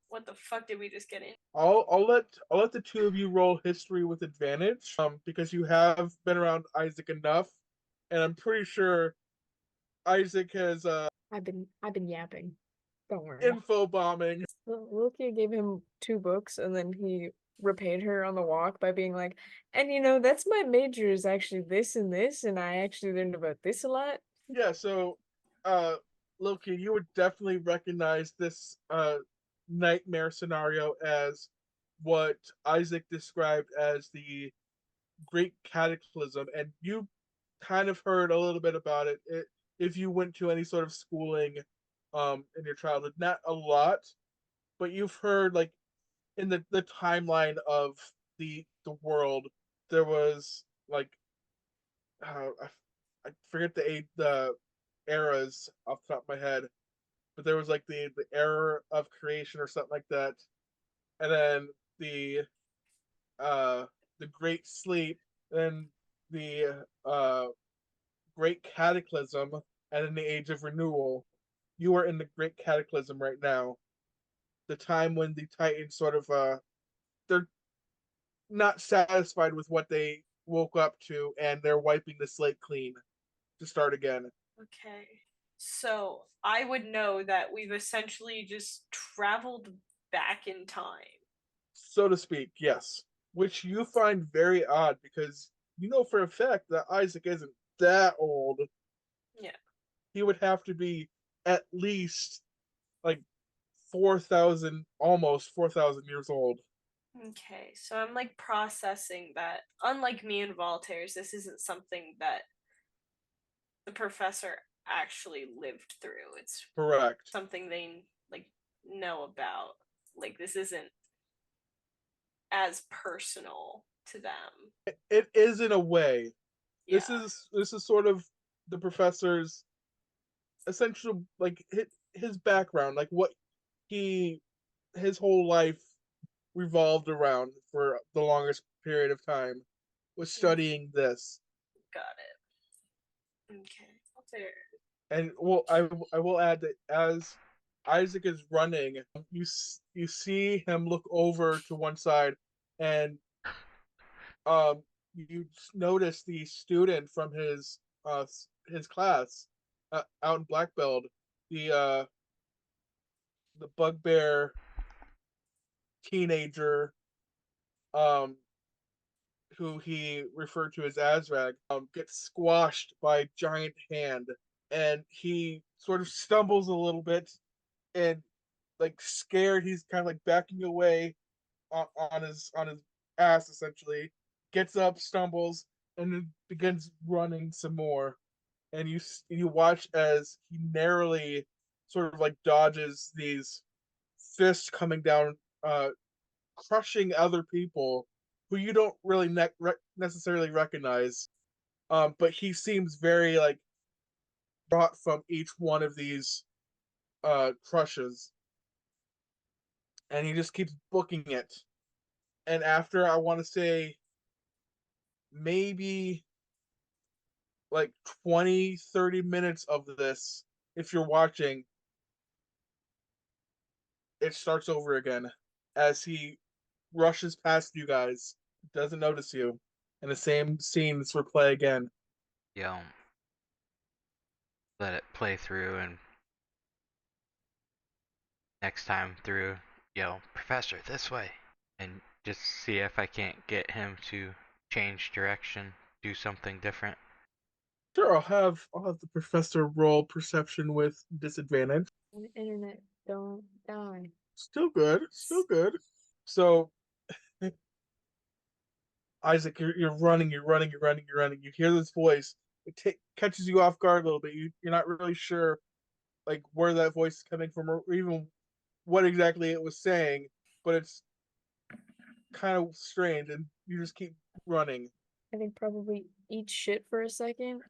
what the fuck did we just get in? I'll let the two of you roll history with advantage, because you have been around Isaac enough, and I'm pretty sure Isaac has I've been yapping. Don't worry. info bombing. Loki gave him 2 books, and then he repaid her on the walk by being like, and that's my major is actually this and this, and I actually learned about this a lot. Yeah, so Loki, you would definitely recognize this nightmare scenario as what Isaac described as the Great Cataclysm, and you kind of heard a little bit about it if you went to any sort of schooling in your childhood. Not a lot, but you've heard like in the timeline of the world, there was like I forget the eras off the top of my head, but there was like the era of creation or something like that, and then uh the Great Sleep, then the Great Cataclysm, and then the Age of Renewal. You are in the Great Cataclysm right now, the time when the Titans sort of they're not satisfied with what they woke up to, and they're wiping the slate clean to start again. Okay. So I would know that we've essentially just traveled back in time. So to speak, yes. Which you find very odd because you know for a fact that Isaac isn't that old. Yeah. He would have to be at least like 4,000, almost 4,000 years old. Okay, so I'm like processing that. Unlike me and Voltaire's, this isn't something that the professor actually lived through. It's Correct. something they like know about. Like this isn't as personal to them. It is in a way. Yeah. This is sort of the professor's essential like his background, like what he his whole life revolved around for the longest period of time was studying this. Got it. Okay. Voltaire. And well, I will add that as Isaac is running, you see him look over to one side, and you notice the student from his class out in Black Belt, the bugbear teenager, um who he referred to as Azrag, gets squashed by a giant hand, and he sort of stumbles a little bit, and like scared, he's kind of like backing away on his ass essentially. Gets up, stumbles, and then begins running some more. And you watch as he narrowly sort of like dodges these fists coming down, crushing other people who you don't really necessarily recognize. But he seems very like brought from each one of these crushes, and he just keeps booking it. And after I want to say maybe like 20-30 minutes of this, if you're watching, it starts over again as he rushes past you guys, doesn't notice you, and the same scenes replay again. Yeah. Let it play through, and next time through, yell, "Professor, this way!" and just see if I can't get him to change direction, do something different. Sure, I'll have the professor roll perception with disadvantage. On the internet, don't die. Still good, still good. So Isaac, you're running, you're running, you're running, you're running. You hear this voice. It catches you off guard a little bit. You're not really sure like where that voice is coming from or even what exactly it was saying, but it's kind of strange, and you just keep running. I think probably eat shit for a second.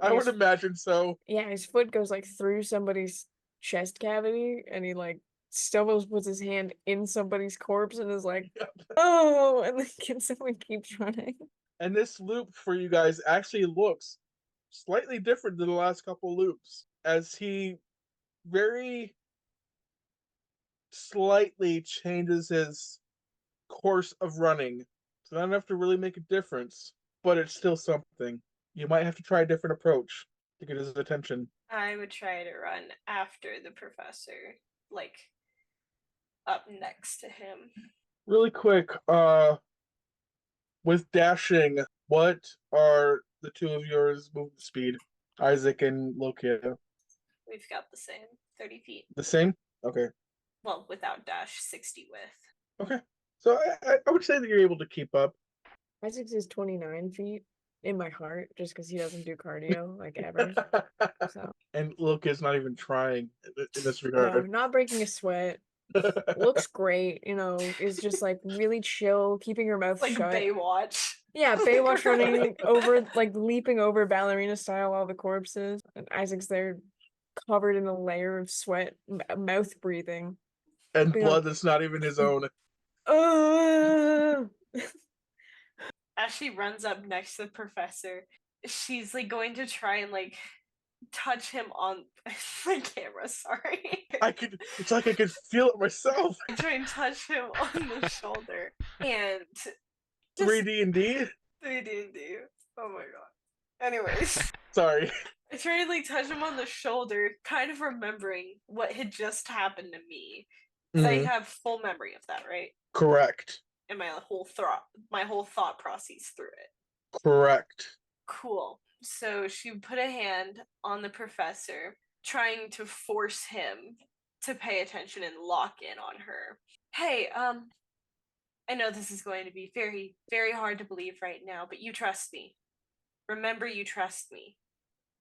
I would His- imagine so. Yeah, his foot goes like through somebody's chest cavity, and he like stumbles, puts his hand in somebody's corpse, and is like, "Oh!" and then gets up and keeps running. And this loop for you guys actually looks slightly different than the last couple loops, as he very slightly changes his course of running. So not enough to really make a difference, but it's still something. You might have to try a different approach to get his attention. I would try to run after the professor, like up next to him. Really quick, with dashing, what are the two of yours movement speed? Isaac and Lokia. We've got the same 30 feet. The same? Okay. Well, without dash, 60 with. Okay. So I would say that you're able to keep up. Isaac's is 29 feet in my heart, just because he doesn't do cardio like ever. So And Lokia's not even trying in this no, regard. not breaking a sweat. Looks great, is just like really chill, keeping her mouth Like shut. Baywatch. Yeah, Baywatch running over, like leaping over ballerina style all the corpses, and Isaac's there, covered in a layer of sweat, mouth breathing. And Being blood that's not even his own. Uh, As she runs up next to the professor, she's like going to try and like touch him on my camera, sorry. It's like I could feel it myself. Try and touch him on the shoulder. And just 3D and D? 3D. Oh my god. Anyways. Sorry. I tried to like touch him on the shoulder, kind of remembering what had just happened to me. 'Cause I have full memory of that, right? Correct. And my whole thought process through it. Correct. Cool. So she put a hand on the professor, trying to force him to pay attention and lock in on her. Hey, I know this is going to be very, very hard to believe right now, but you trust me. Remember, you trust me.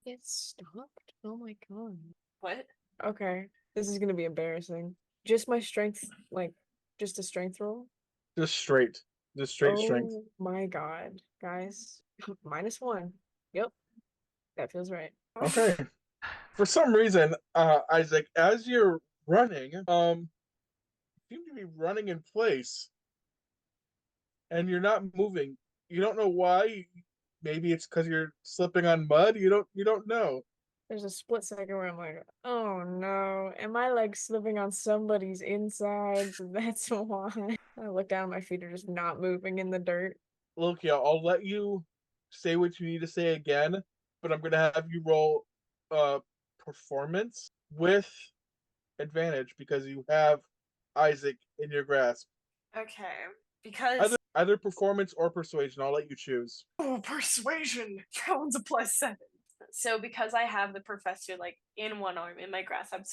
it stopped. Oh my god. What? Okay, this is gonna be embarrassing. Just my strength, like, just a strength roll. Just straight. Just straight strength. Oh my god, guys. -1. Yep, that feels right. Okay. For some reason, Isaac, as you're running, you seem to be running in place. And you're not moving. You don't know why. Maybe it's because you're slipping on mud. You don't know. There's a split second where I'm like, oh no, am I like slipping on somebody's insides? That's why. I look down, my feet are just not moving in the dirt. Look, yeah, I'll let you say what you need to say again, but I'm gonna have you roll performance with advantage because you have Isaac in your grasp. Okay. Because Either performance or persuasion. I'll let you choose. oh, persuasion. That one's a +7. So because I have the professor like in one arm in my grasp, I've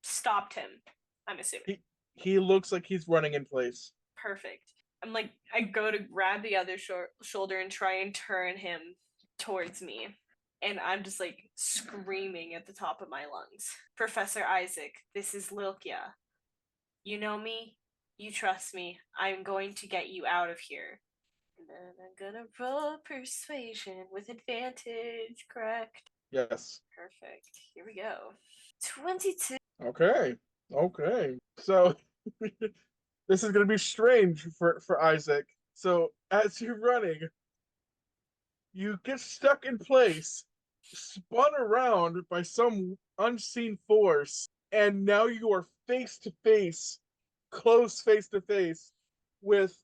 stopped him. I'm assuming. He looks like he's running in place. Perfect. I'm like I go to grab the other shoulder and try and turn him towards me. And I'm just like screaming at the top of my lungs. Professor Isaac, this is Lilkia. You know me? You trust me. I'm going to get you out of here. And then I'm gonna roll persuasion with advantage, correct? Yes. Perfect. Here we go. 22. Okay. So this is gonna be strange for Isaac. So as you're running, you get stuck in place, spun around by some unseen force, and now you are face to face, close face to face with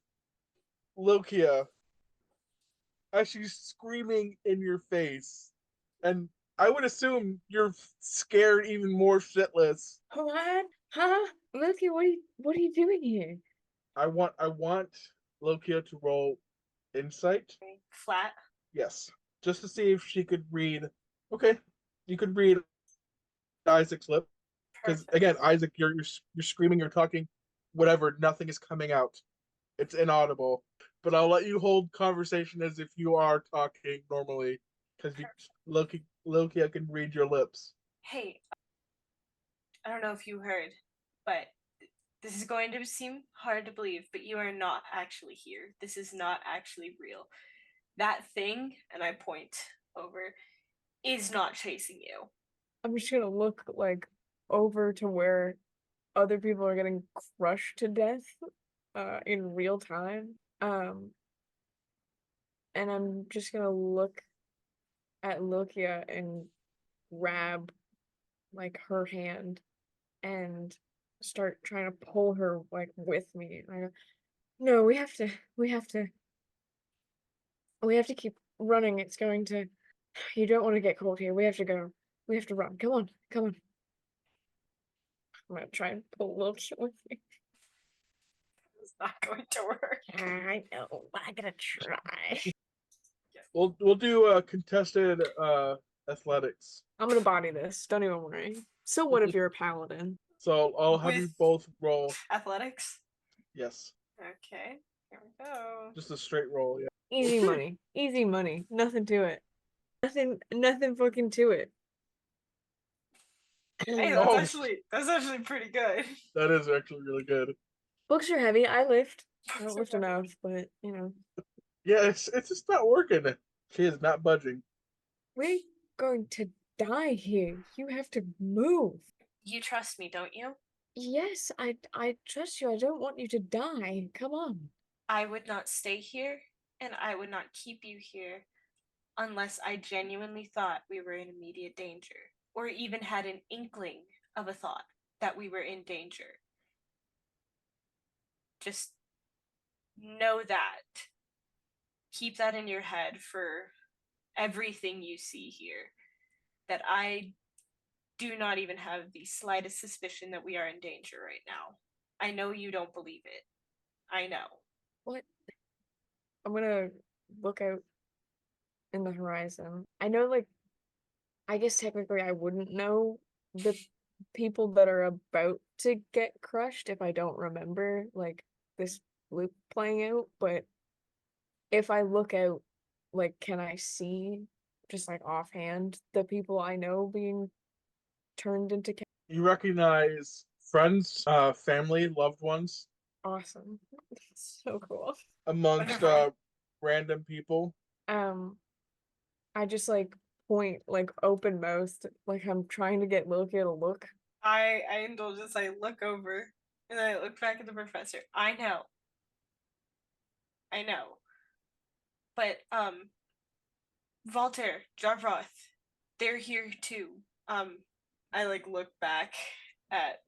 Lokia as she's screaming in your face. And I would assume you're scared even more shitless. What? Huh? Loki, what are you doing here? I want Lokia to roll insight. Flat. Yes, just to see if she could read. Okay, you could read Isaac's lip because Perfect. again, Isaac, you're screaming, you're talking, whatever. Nothing is coming out. It's inaudible. But I'll let you hold conversation as if you are talking normally because Lokia can read your lips. Hey, I don't know if you heard, but this is going to seem hard to believe, but you are not actually here. This is not actually real. That thing, and I point over, is not chasing you. I'm just gonna look like over to where other people are getting crushed to death in real time. And I'm just gonna look at Lokia and grab like her hand and start trying to pull her like with me. And I go, no, we have to keep running. It's going to, you don't want to get cold here. We have to go. We have to run. Come on, come on. I'm gonna try and pull Lokia with me. It's not going to work. I know, but I'm gonna try. We'll do contested athletics. I'm gonna body this. Don't even worry. So what if you're a paladin? So I'll have you With- both roll. Athletics. Yes, Okay, here we go. just a straight roll. Yeah. Easy money. Easy money. Nothing to it. Nothing fucking to it. Hey, Oh. that's actually pretty good. That is actually really good. Books are heavy. I lift. I Books don't are lift heavy. enough, but you know. Yeah, it's just not working. She is not budging. We're going to die here. You have to move. You trust me, don't you? Yes, I trust you. I don't want you to die. Come on. I would not stay here, and I would not keep you here unless I genuinely thought we were in immediate danger, or even had an inkling of a thought that we were in danger. Just know that. Keep that in your head for everything you see here. That I do not even have the slightest suspicion that we are in danger right now. I know you don't believe it. I know. What? I'm gonna look out in the horizon. I know, like, I guess technically I wouldn't know the people that are about to get crushed if I don't remember, like, this loop playing out, but if I look out, like, can I see, just like offhand, the people I know being turned into You recognize friends, family, loved ones awesome. So cool. amongst Wonderful. random people. I just like point like open mouthed, like I'm trying to get Loki to look. I indulge as I look over and I look back at the professor. I know. I know. But Voltaire, Jarvoth, they're here too. I like look back at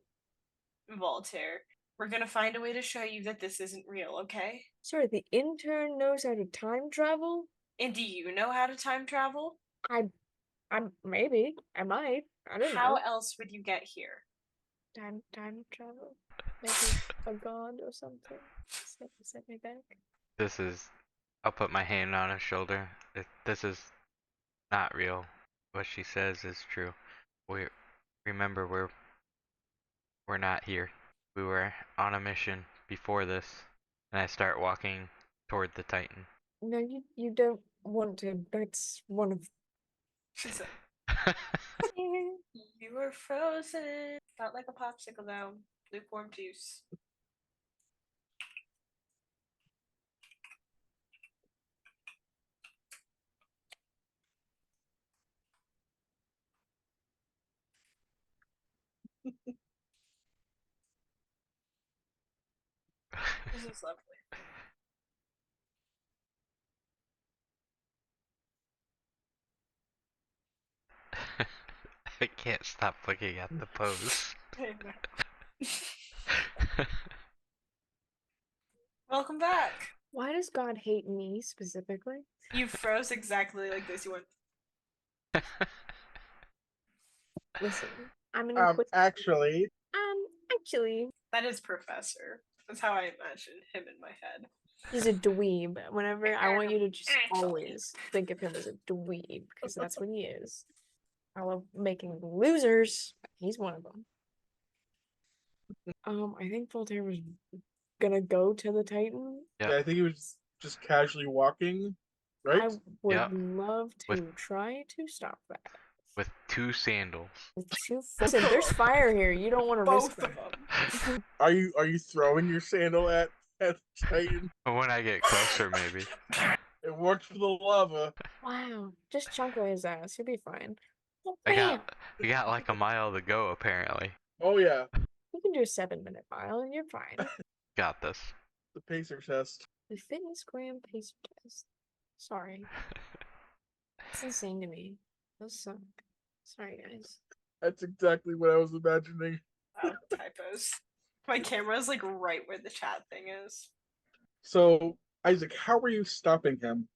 Voltaire. We're gonna find a way to show you that this isn't real, okay? Sorry, the intern knows how to time travel? And do you know how to time travel? I'm maybe. I might. I don't How know. else would you get here? Time travel? Maybe a god or something. Set me back. This is. I'll put my hand on his shoulder. This is not real. What she says is true. We remember we're not here. We were on a mission before this, and I start walking toward the Titan. No, you don't want to. That's one of She said, you were frozen. Not like a popsicle though. Lukewarm juice. This is lovely. I can't stop looking at the pose. Welcome back. why does God hate me specifically? You froze exactly like this. You went. Listen, I'm an inquisitor. Actually, I Actually, That is Professor. That's how I imagine him in my head. he's a dweeb. Whenever I want you to just Actually. always think of him as a dweeb, because that's what he is. I love making losers. He's one of them. I think Voltaire was gonna go to the Titan. Yep. Yeah, I think he was just casually walking, right? I would Yep. love to With- try to stop that. With 2 sandals. With two, listen, there's fire here. You don't want to risk Both of that. them. Are you throwing your sandal at Titan? When I get closer, maybe. It worked for the lava. Wow, just chunk away his ass. He'll be fine. Oh, I bam! got like a mile to go, apparently. Oh yeah, You can do a 7-minute mile and you're fine. Got this. the pacer test. The fitness gram pacer test. Sorry. It's insane to me. Those suck. Sorry, guys. That's exactly what I was imagining. Wow, typos. My camera is like right where the chat thing is. So, Isaac, how were you stopping him?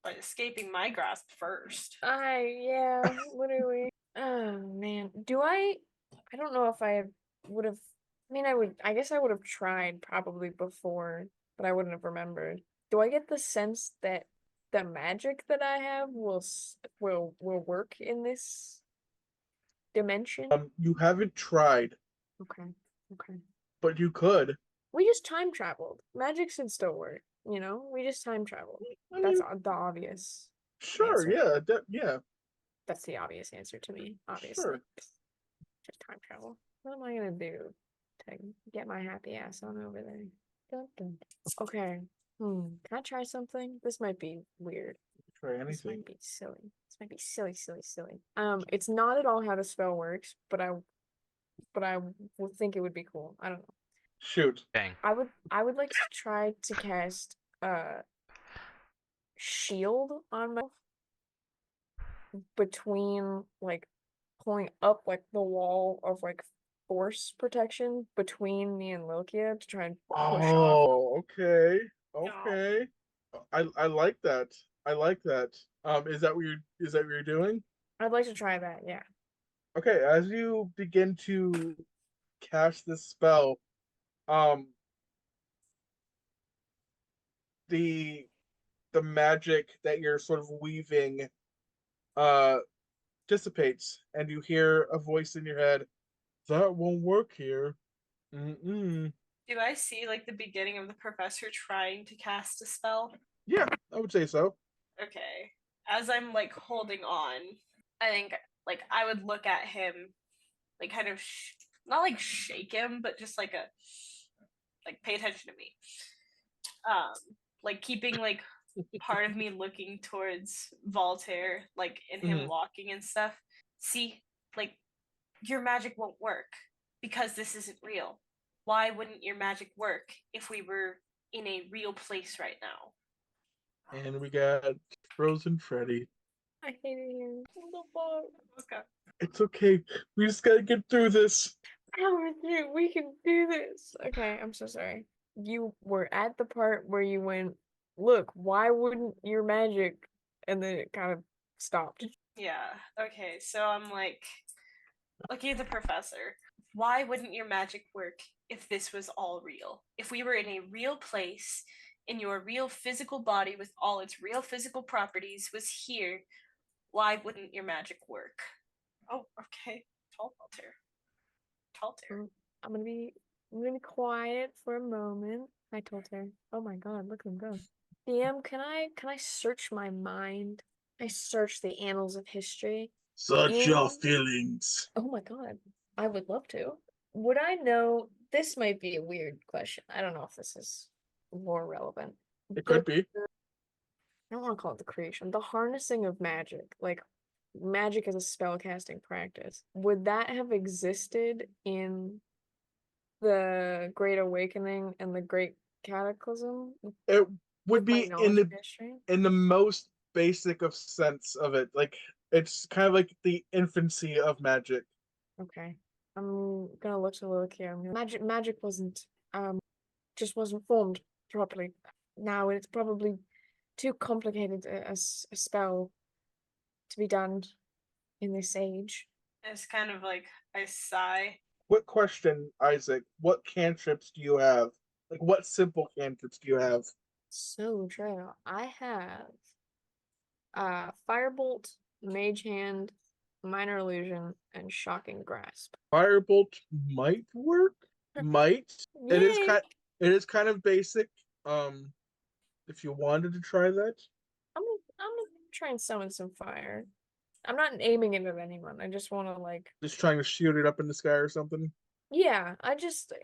By escaping my grasp first. Yeah, literally. Oh, man. I don't know if I would have. I mean, I guess I would have tried probably before, but I wouldn't have remembered. Do I get the sense that the magic that I have will work in this dimension? You haven't tried, Okay. Okay. but you could. We just time traveled. Magic should still work, you know? We just time traveled. I That's mean, the obvious sure, answer. yeah, That's the obvious answer to me, obviously. sure. Just time travel. What am I gonna do to get my happy ass on over there? Dun, dun. Okay. Can I try something? This might be weird. Try This anything. might be silly. This might be silly, silly, silly. It's not at all how the spell works, but I would think it would be cool. I don't know. Shoot. Bang. I would like to try to cast shield on myself between like pulling up like the wall of like force protection between me and Lokia to try and push off. Oh, okay, okay. I like that. I like that. Is that what you're doing? I'd like to try that, yeah. Okay, as you begin to cast this spell, um, the magic that you're sort of weaving, uh, dissipates, and you hear a voice in your head. That won't work here. Mm-mm. Do I see like the beginning of the professor trying to cast a spell? Yeah, I would say so. Okay. As I'm like holding on, I think like I would look at him, like kind of not like shake him, but just like pay attention to me. Like keeping like part of me looking towards Voltaire, like in him Mhm. walking and stuff. See, like your magic won't work because this isn't real. Why wouldn't your magic work if we were in a real place right now? And we got Frozen Freddy. I hate it here. What the Okay. It's okay. We just gotta get through this. fuck? Power through. We can do this. Okay, I'm so sorry. You were at the part where you went, look, why wouldn't your magic? And then it kind of stopped. Yeah. Okay. So I'm like looking at the professor. Why wouldn't your magic work if this was all real? If we were in a real place, in your real physical body with all its real physical properties was here, why wouldn't your magic work? Oh, okay. Tall Voltaire. Voltaire. I'm gonna be quiet for a moment. I told her. Oh my god, look at him go. DM, can I search my mind? I search the annals of history. Such your feelings. Oh my god. I would love to. Would I know this might be a weird question. I don't know if this is more relevant. It could be. I don't want to call it the creation. The harnessing of magic, like magic as a spellcasting practice. Would that have existed in the Great Awakening and the Great Cataclysm? It would With my be knowledge of history? in the most basic of sense of it. Like it's kind of like the infancy of magic. Okay. I'm gonna look to look here. Magic wasn't just wasn't formed properly. Now it's probably too complicated a spell to be done in this age. It's kind of like I sigh. Quick question, Isaac. What cantrips do you have? Like, what simple cantrips do you have? So true. I have Firebolt, Mage Hand, Minor Illusion, and Shocking Grasp. Firebolt might work. Might. It is Yay! kind of basic. Um, if you wanted to try that. I'm gonna try and summon some fire. I'm not aiming it at anyone. I just want to like, Just trying to shoot it up in the sky or something. yeah.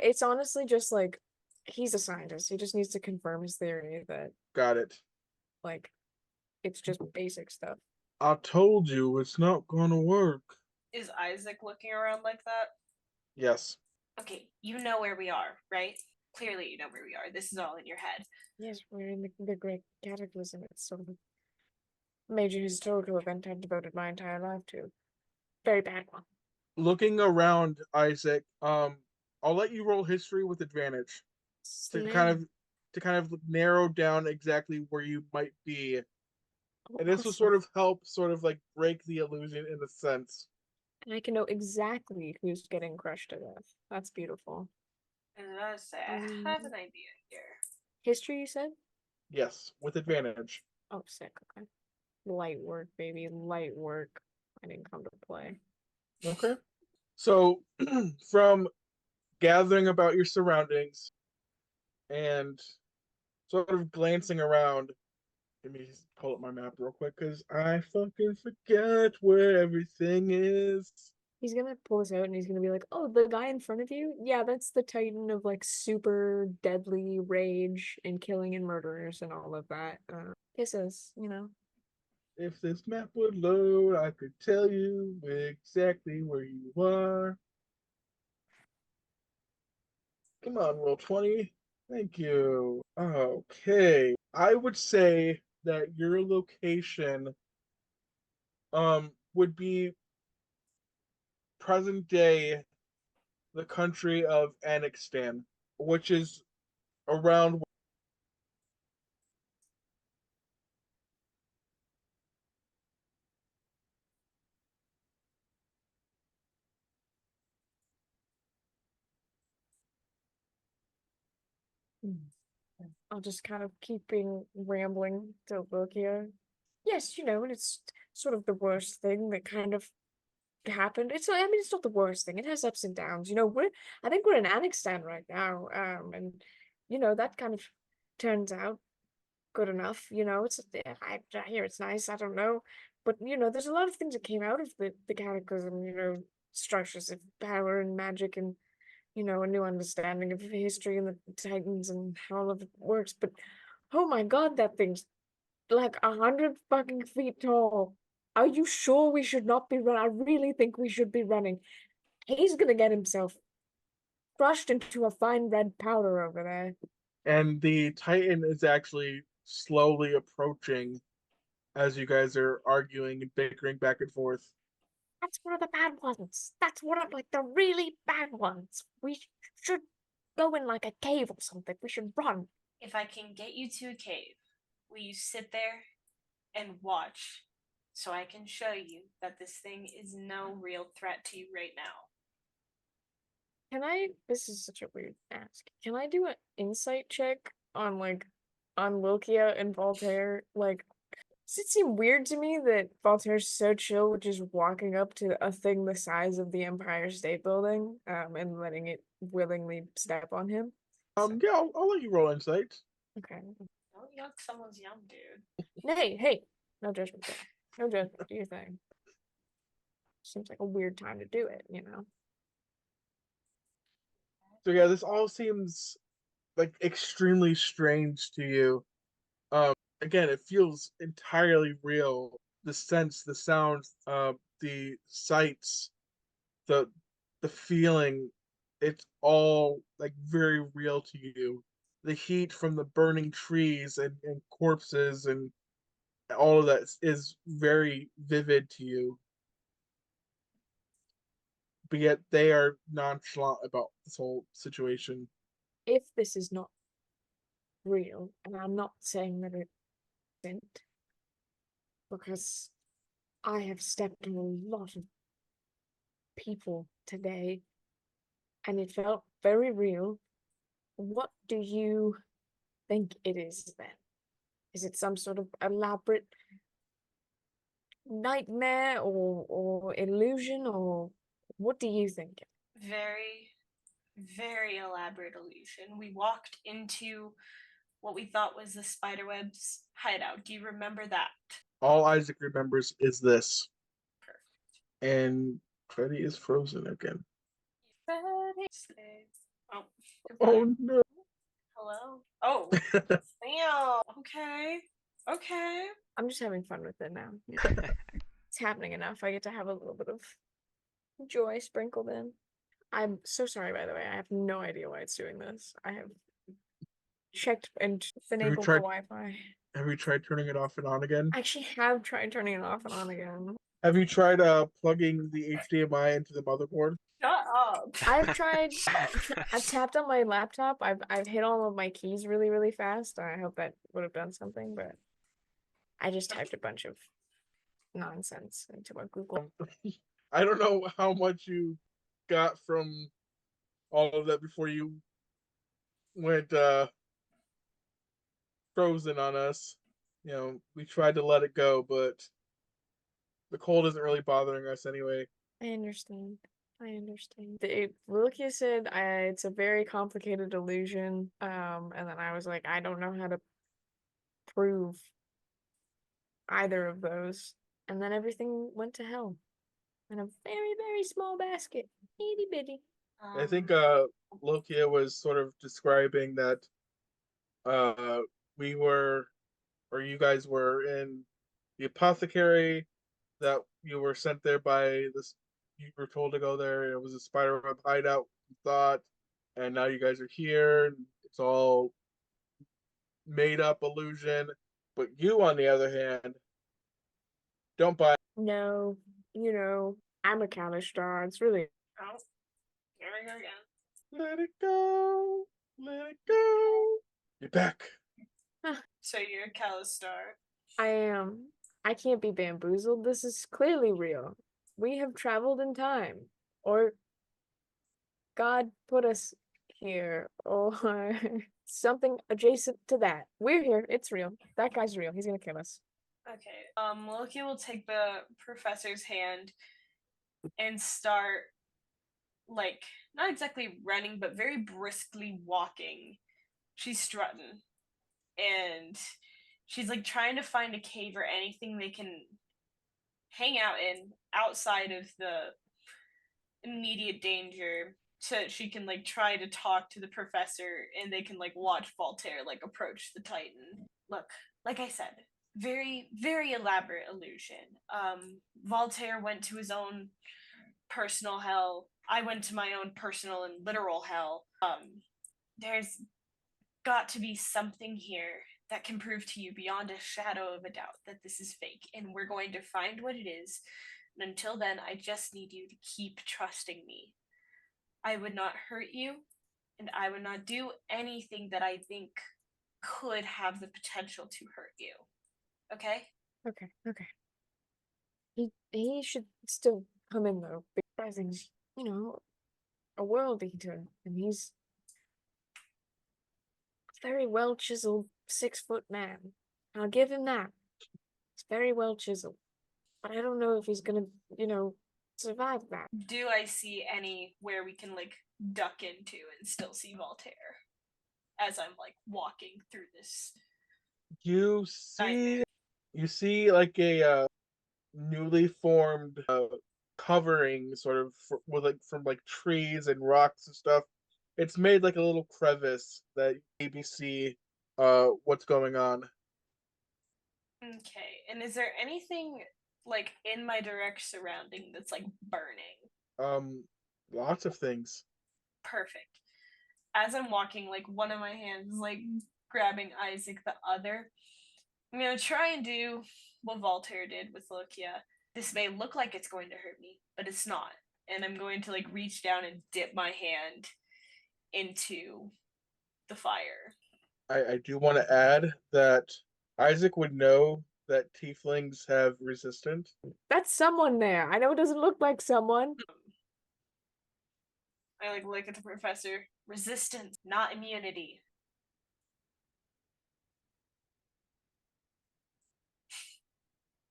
It's honestly just like, he's a scientist. He just needs to confirm his theory that Got it. like, it's just basic stuff. I told you it's not gonna work. Is Isaac looking around like that? Yes. Okay, you know where we are, right? Clearly, you know where we are. This is all in your head. Yes, we're in the Great Cataclysm. It's sort of a major historical event I've devoted my entire life to. Very bad one. Looking around, Isaac, I'll let you roll history with advantage to Slam. kind of narrow down exactly where you might be. And this will Awesome. sort of help sort of like break the illusion in a sense. And I can know exactly who's getting crushed to death. That's beautiful. And I say, I have an idea here. History, you said? Yes, with advantage. Oh, sick. Okay. Light work, baby. Light work. I didn't come to play. Okay. So from gathering about your surroundings and sort of glancing around, let me pull up my map real quick because I fucking forget where everything is. He's gonna pull this out and he's gonna be like, oh, the guy in front of you? Yeah, that's the Titan of like super deadly rage and killing and murderers and all of that. Kisses, you know. If this map would load, I could tell you exactly where you are. Come on, roll 20. Thank you. Okay. I would say that your location would be present day the country of Anixstan, which is around. I'll just kind of keep being rambling to look here. Yes, you know, and it's sort of the worst thing that kind of happened. I mean, it's not the worst thing. It has ups and downs. You know, I think we're in Anixstan right now. And you know, that kind of turns out good enough. You know, I hear it's nice. I don't know, but you know, there's a lot of things that came out of the cataclysm. You know, structures of power and magic, and you know, a new understanding of history and the Titans and how all of it works. But oh my God, that thing's like 100 fucking feet tall. Are you sure we should not be running? I really think we should be running. He's gonna get himself crushed into a fine red powder over there. And the Titan is actually slowly approaching as you guys are arguing and bickering back and forth. That's one of the bad ones. That's one of like the really bad ones. We should go in like a cave or something. We should run. If I can get you to a cave, will you sit there and watch so I can show you that this thing is no real threat to you right now? Can I? This is such a weird ask. Can I do an insight check on like on Wilkia and Voltaire? Like, does it seem weird to me that Voltaire's so chill with just walking up to a thing the size of the Empire State Building, and letting it willingly step on him? Yeah, I'll let you roll insight. Okay. Don't yuck someone's yum, dude. Hey, no judgment there. No judgment. Do your thing. Seems like a weird time to do it, you know? So yeah, this all seems like extremely strange to you. Again, it feels entirely real. The sense, the sounds, the sights, the the feeling, it's all like very real to you. The heat from the burning trees and corpses and all of that is very vivid to you. But yet they are nonchalant about this whole situation. If this is not real, and I'm not saying that it isn't, because I have stepped on a lot of people today, and it felt very real. What do you think it is then? Is it some sort of elaborate nightmare or illusion, or what do you think? Very, very elaborate illusion. We walked into what we thought was the spiderweb's hideout. Do you remember that? All Isaac remembers is this, Perfect. and Freddy is frozen again. Oh, Oh no! hello. Oh, damn. Okay. Okay. I'm just having fun with it now. It's happening enough. I get to have a little bit of joy sprinkled in. I'm so sorry, by the way. I have no idea why it's doing this. I have checked and Have you enabled the tried- Wi-Fi. Have you tried turning it off and on again? I actually have tried turning it off and on again. Have you tried plugging the HDMI into the motherboard? Shut up. I've tried. I've tapped on my laptop. I've hit all of my keys really, really fast. I hope that would have done something, but I just typed a bunch of nonsense into my Google. I don't know how much you got from all of that before you went frozen on us. You know, we tried to let it go, but the cold isn't really bothering us anyway. I understand. I understand. Lucia said it's a very complicated illusion. And then I was like, I don't know how to prove either of those. And then everything went to hell in a very, very small basket. Itty bitty. I think Um, Lokia was sort of describing that we were, or you guys were in the apothecary, that you were sent there by this, you were told to go there. It was a spiderweb hideout, you thought, and now you guys are here. And it's all made up illusion. But you, on the other hand, don't buy. No, I'm a Star. It's really oh, here we go again. Let it go, let it go. You're back. So you're a Calistar. I am. I can't be bamboozled. This is clearly real. We have traveled in time. Or God put us here. Or something adjacent to that. We're here. It's real. That guy's real. He's gonna kill us. Okay. Loki will take the professor's hand and start like not exactly running, but very briskly walking. She's strutting. And she's like trying to find a cave or anything they can hang out in outside of the immediate danger so that she can like try to talk to the professor and they can like watch Voltaire like approach the Titan. Look, like I said, very, very elaborate illusion. Voltaire went to his own personal hell. I went to my own personal and literal hell. There's got to be something here that can prove to you beyond a shadow of a doubt that this is fake, and we're going to find what it is. And until then, I just need you to keep trusting me. I would not hurt you, and I would not do anything that I think could have the potential to hurt you. Okay? Okay. He should still come in though. Because he's, a world eater, and he's a very well chiseled 6-foot man. I'll give him that. It's very well chiseled. But I don't know if he's gonna, survive that. Do I see anywhere we can like duck into and still see Voltaire as I'm like walking through this? You see like a newly formed covering, sort of with like from like trees and rocks and stuff. It's made like a little crevice that you maybe see what's going on. Okay, and is there anything like in my direct surrounding that's like burning? Lots of things. Perfect. As I'm walking, like one of my hands is like grabbing Isaac, the other. I'm gonna try and do what Voltaire did with Lokia. This may look like it's going to hurt me, but it's not. And I'm going to like reach down and dip my hand into the fire. I do want to add that Isaac would know that tieflings have resistance. That's someone there. I know it doesn't look like someone. I like look at the professor. Resistance, not immunity.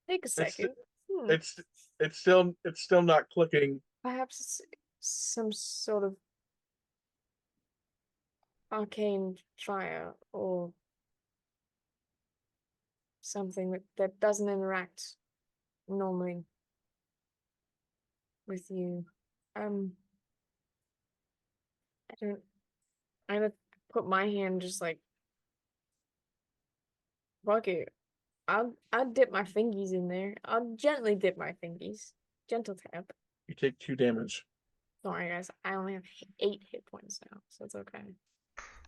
Take a second. It's still not clicking. Perhaps it's some sort of arcane fire or something that doesn't interact normally with you. I don't. I'm gonna put my hand just like, fuck it. I'll dip my fingies in there. I'll gently dip my fingies. Gentle tap. You take 2 damage. Sorry guys, I only have 8 hit points now, so it's okay.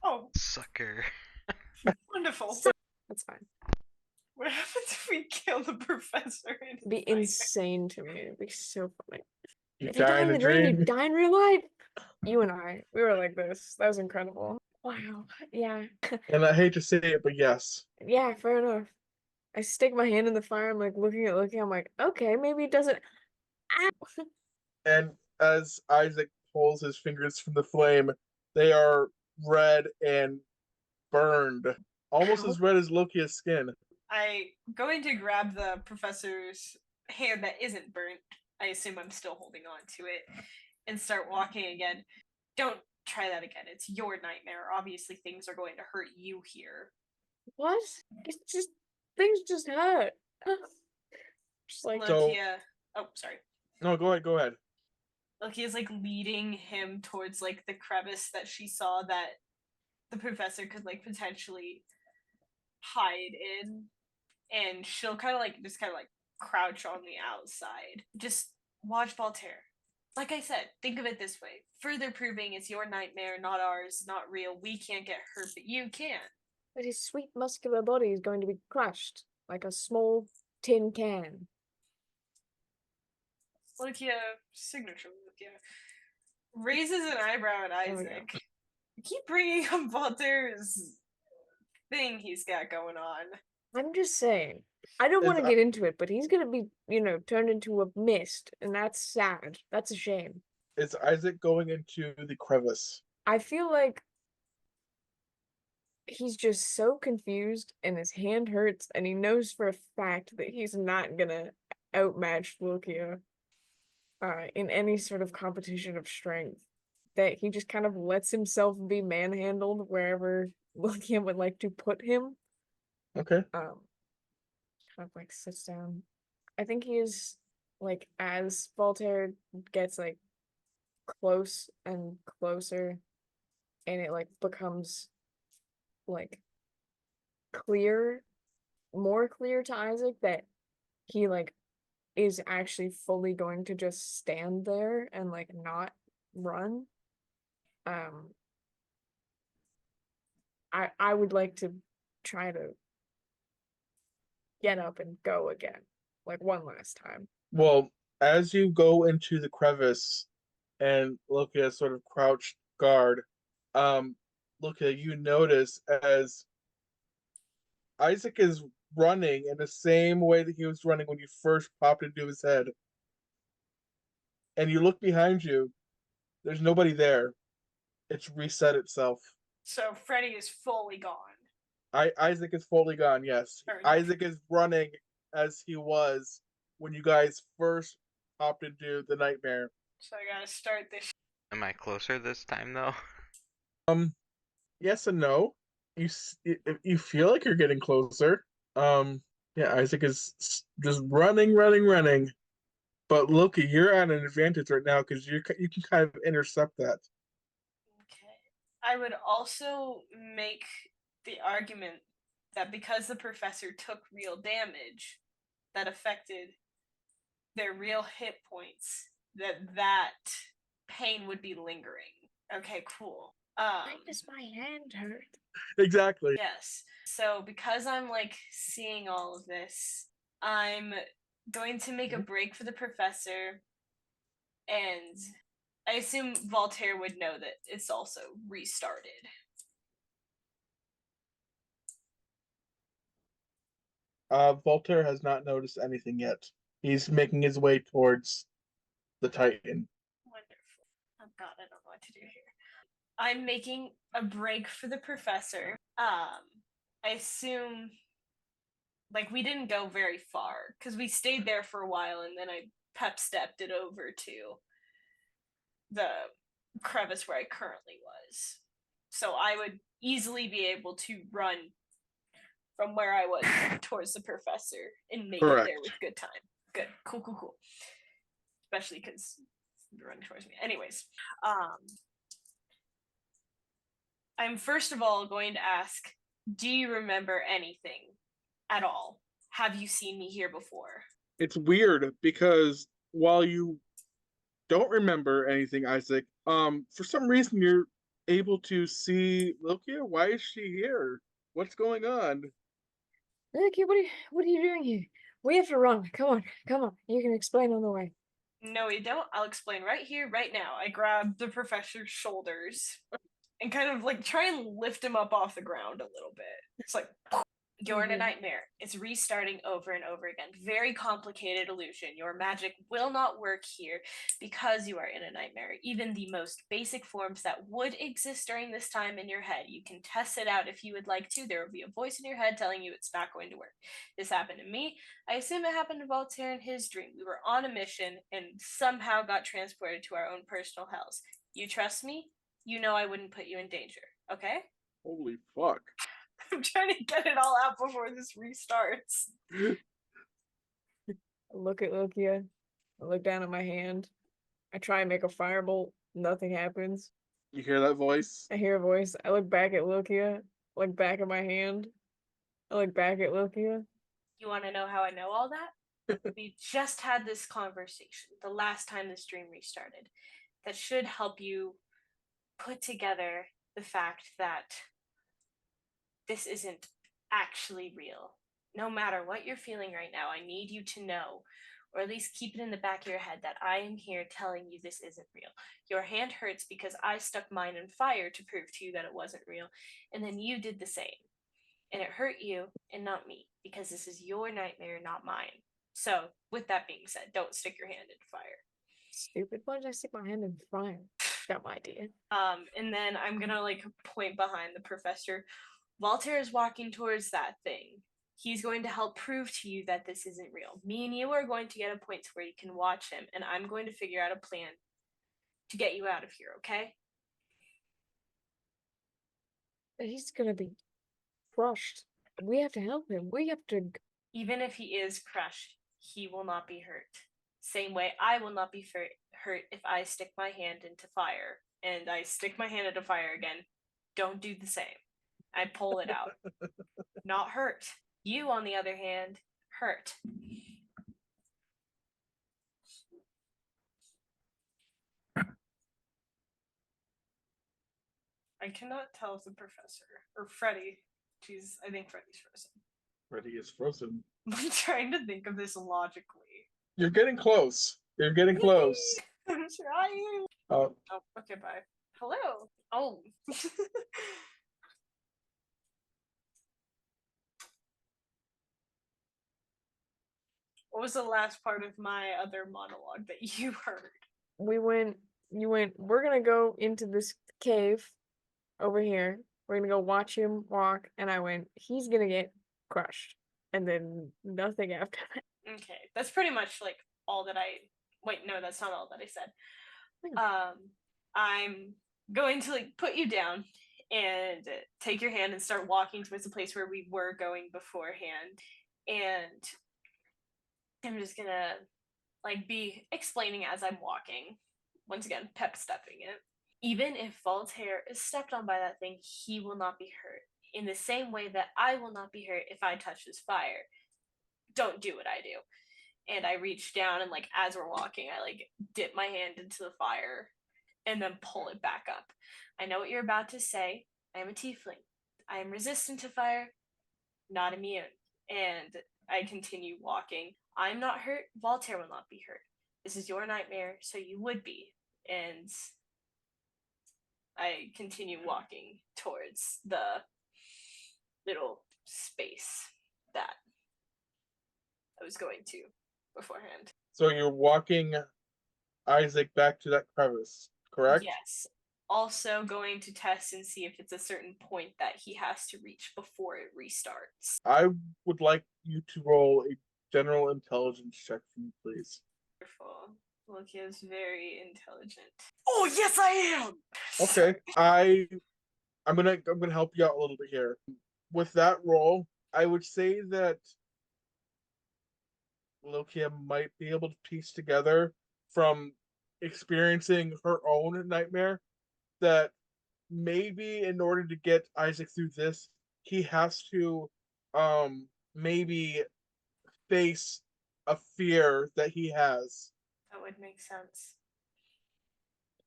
Oh, Sucker. wonderful. So, that's fine. What happens if we kill the professor? It'd be insane to me. It'd be so funny. You If you die in the dream, you dream. die in real life. You and I, we were like this. That was incredible. Wow. Yeah. And I hate to say it, but yes. Yeah, fair enough. I stick my hand in the fire. I'm like looking. I'm like, okay, maybe it doesn't. Ow. And as Isaac pulls his fingers from the flame, they are red and burned, almost Ow. as red as Loki's skin. I going to grab the professor's hand that isn't burnt. I assume I'm still holding on to it, and start walking again. Don't try that again. It's your nightmare. Obviously, things are going to hurt you here. What? It's just things just hurt. Just like So- Lokia. Oh, sorry. No, go ahead. Loki is like leading him towards like the crevice that she saw that the professor could like potentially hide in, and she'll kind of like just kind of like crouch on the outside. Just watch Voltaire. Like I said, think of it this way: further proving it's your nightmare, not ours, not real. We can't get hurt, but you can. But his sweet muscular body is going to be crushed like a small tin can. Lokia, signature Lokia, raises an eyebrow at There we go. Isaac. You keep bringing up Voltaire's thing he's got going on. I'm just saying. I don't want to Is- get into it, but he's gonna be, turned into a mist, and that's sad. That's a shame. Is Isaac going into the crevice? I feel like he's just so confused, and his hand hurts, and he knows for a fact that he's not gonna outmatch Lukia in any sort of competition of strength. That he just kind of lets himself be manhandled wherever Lukia would like to put him. Okay. Kind of like sits down. I think he is like, as Voltaire gets like close and closer, and it like becomes like more clear to Isaac that he like is actually fully going to just stand there and like not run. I would like to try to get up and go again, like one last time. Well, as you go into the crevice and Loki sort of crouched guard, Loki, you notice as Isaac is running in the same way that he was running when you first popped into his head. And you look behind you, there's nobody there. It's reset itself. So Freddy is fully gone. Isaac is fully gone, yes. Fair enough. Isaac is running as he was when you guys first popped into the nightmare. So I gotta start this. Am I closer this time though? Yes and no. You feel like you're getting closer. Yeah, Isaac is just running. But Loki, you're at an advantage right now because you can kind of intercept that. Okay. I would also make the argument that because the professor took real damage that affected their real hit points, that pain would be lingering. Okay, cool. Why does my hand hurt? Exactly. Yes. So because I'm like seeing all of this, I'm going to make a break for the professor, and I assume Voltaire would know that it's also restarted. Voltaire has not noticed anything yet. He's making his way towards the Titan. Wonderful. God, I don't know what to do here. I'm making a break for the professor. I assume, like, we didn't go very far because we stayed there for a while, and then I pep stepped it over to the crevice where I currently was. So I would easily be able to run from where I was towards the professor and make it Correct. there with good time. Good. Cool. Especially because you're running towards me. Anyways, I'm first of all going to ask, do you remember anything at all? Have you seen me here before? It's weird because while you don't remember anything, Isaac, for some reason you're able to see Lokia. Why is she here? What's going on? Okay, what are you doing here? We have to run. Come on. You can explain on the way. No, you don't. I'll explain right here, right now. I grab the professor's shoulders and kind of like try and lift him up off the ground a little bit. It's like, you're in a Mhm. nightmare. It's restarting over and over again. Very complicated illusion. Your magic will not work here because you are in a nightmare. Even the most basic forms that would exist during this time in your head, you can test it out if you would like to. There will be a voice in your head telling you it's not going to work. This happened to me. I assume it happened to Voltaire in his dream. We were on a mission and somehow got transported to our own personal hells. You trust me? You know I wouldn't put you in danger, okay? Holy fuck. I'm trying to get it all out before this restarts. I look at Lokia. I look down at my hand. I try and make a firebolt. Nothing happens. You hear that voice? I hear a voice. I look back at Lokia. Look back at my hand. I look back at Lokia. You want to know how I know all that? We just had this conversation the last time this dream restarted. That should help you put together the fact that this isn't actually real. No matter what you're feeling right now, I need you to know, or at least keep it in the back of your head, that I am here telling you this isn't real. Your hand hurts because I stuck mine in fire to prove to you that it wasn't real, and then you did the same. And it hurt you and not me, because this is your nightmare, not mine. So, with that being said, don't stick your hand in fire. Stupid. Why did I stick my hand in fire? Got my idea. And then I'm gonna like point behind the professor. Walter is walking towards that thing. He's going to help prove to you that this isn't real. Me and you are going to get a point to where you can watch him, and I'm going to figure out a plan to get you out of here, okay? He's gonna be crushed. We have to help him. We have to. Even if he is crushed, he will not be hurt. Same way I will not be hurt if I stick my hand into fire. And I stick my hand into fire again. Don't do the same. I pull it out. Not hurt. You, on the other hand, hurt. I cannot tell if the professor or Freddy. I think Freddy's frozen. Freddy is frozen. I'm trying to think of this logically. You're getting close. You're getting close. I'm trying. Oh, Oh, okay, bye. Hello. Oh. What was the last part of my other monologue that you heard? You went, we're gonna go into this cave over here. We're gonna go watch him walk. And I went, he's gonna get crushed. And then nothing after that. Okay, that's pretty much like all that I. Wait, no, that's not all that I said. I'm going to like put you down and take your hand and start walking towards the place where we were going beforehand, and I'm just gonna like be explaining as I'm walking. Once again, pep stepping it. Even if Voltaire is stepped on by that thing, he will not be hurt. In the same way that I will not be hurt if I touch this fire. Don't do what I do. And I reach down and like as we're walking, I like dip my hand into the fire and then pull it back up. I know what you're about to say. I am a tiefling. I am resistant to fire, not immune. And I continue walking. I'm not hurt. Voltaire will not be hurt. This is your nightmare, so you would be. And I continue walking towards the little space that I was going to beforehand. so you're walking Isaac back to that crevice, correct? Yes. Also going to test and see if it's a certain point that he has to reach before it restarts. I would like you to roll a general intelligence check for me, please. Wonderful. Loki is very intelligent. Oh yes, I am. Okay. I'm gonna help you out a little bit here. With that roll, I would say that Lokia might be able to piece together from experiencing her own nightmare that maybe in order to get Isaac through this, he has to maybe face a fear that he has, That would make sense.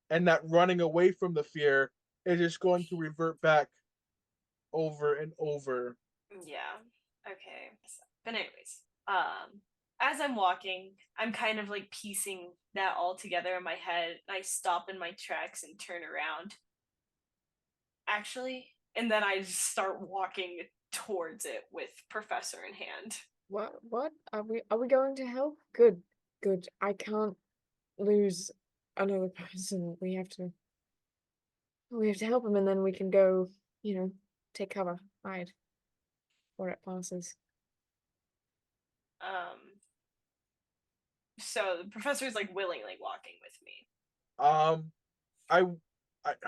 and that running away from the fear is just going to revert back over and over. Yeah. Okay. But anyways, as I'm walking, I'm kind of like piecing that all together in my head. I stop in my tracks and turn around. Actually, and then I just start walking towards it with Professor in hand. What? Are we going to help? Good. Good. I can't lose another person. We have to help him, and then we can go, take cover, hide before it passes. So the professor is like willingly walking with me. Um, I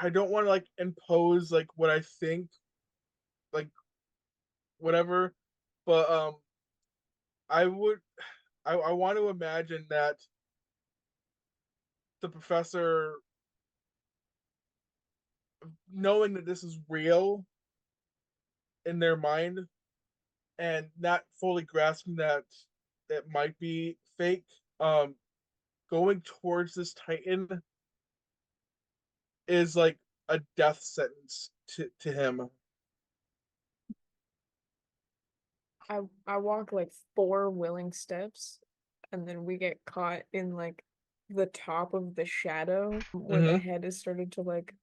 I don't want to like impose like what I think, like whatever, but I would I want to imagine that the professor, knowing that this is real in their mind and not fully grasping that it might be fake, um going towards this titan is like a death sentence to him. I walk like 4 willing steps, and then we get caught in like the top of the shadow where the head has started to like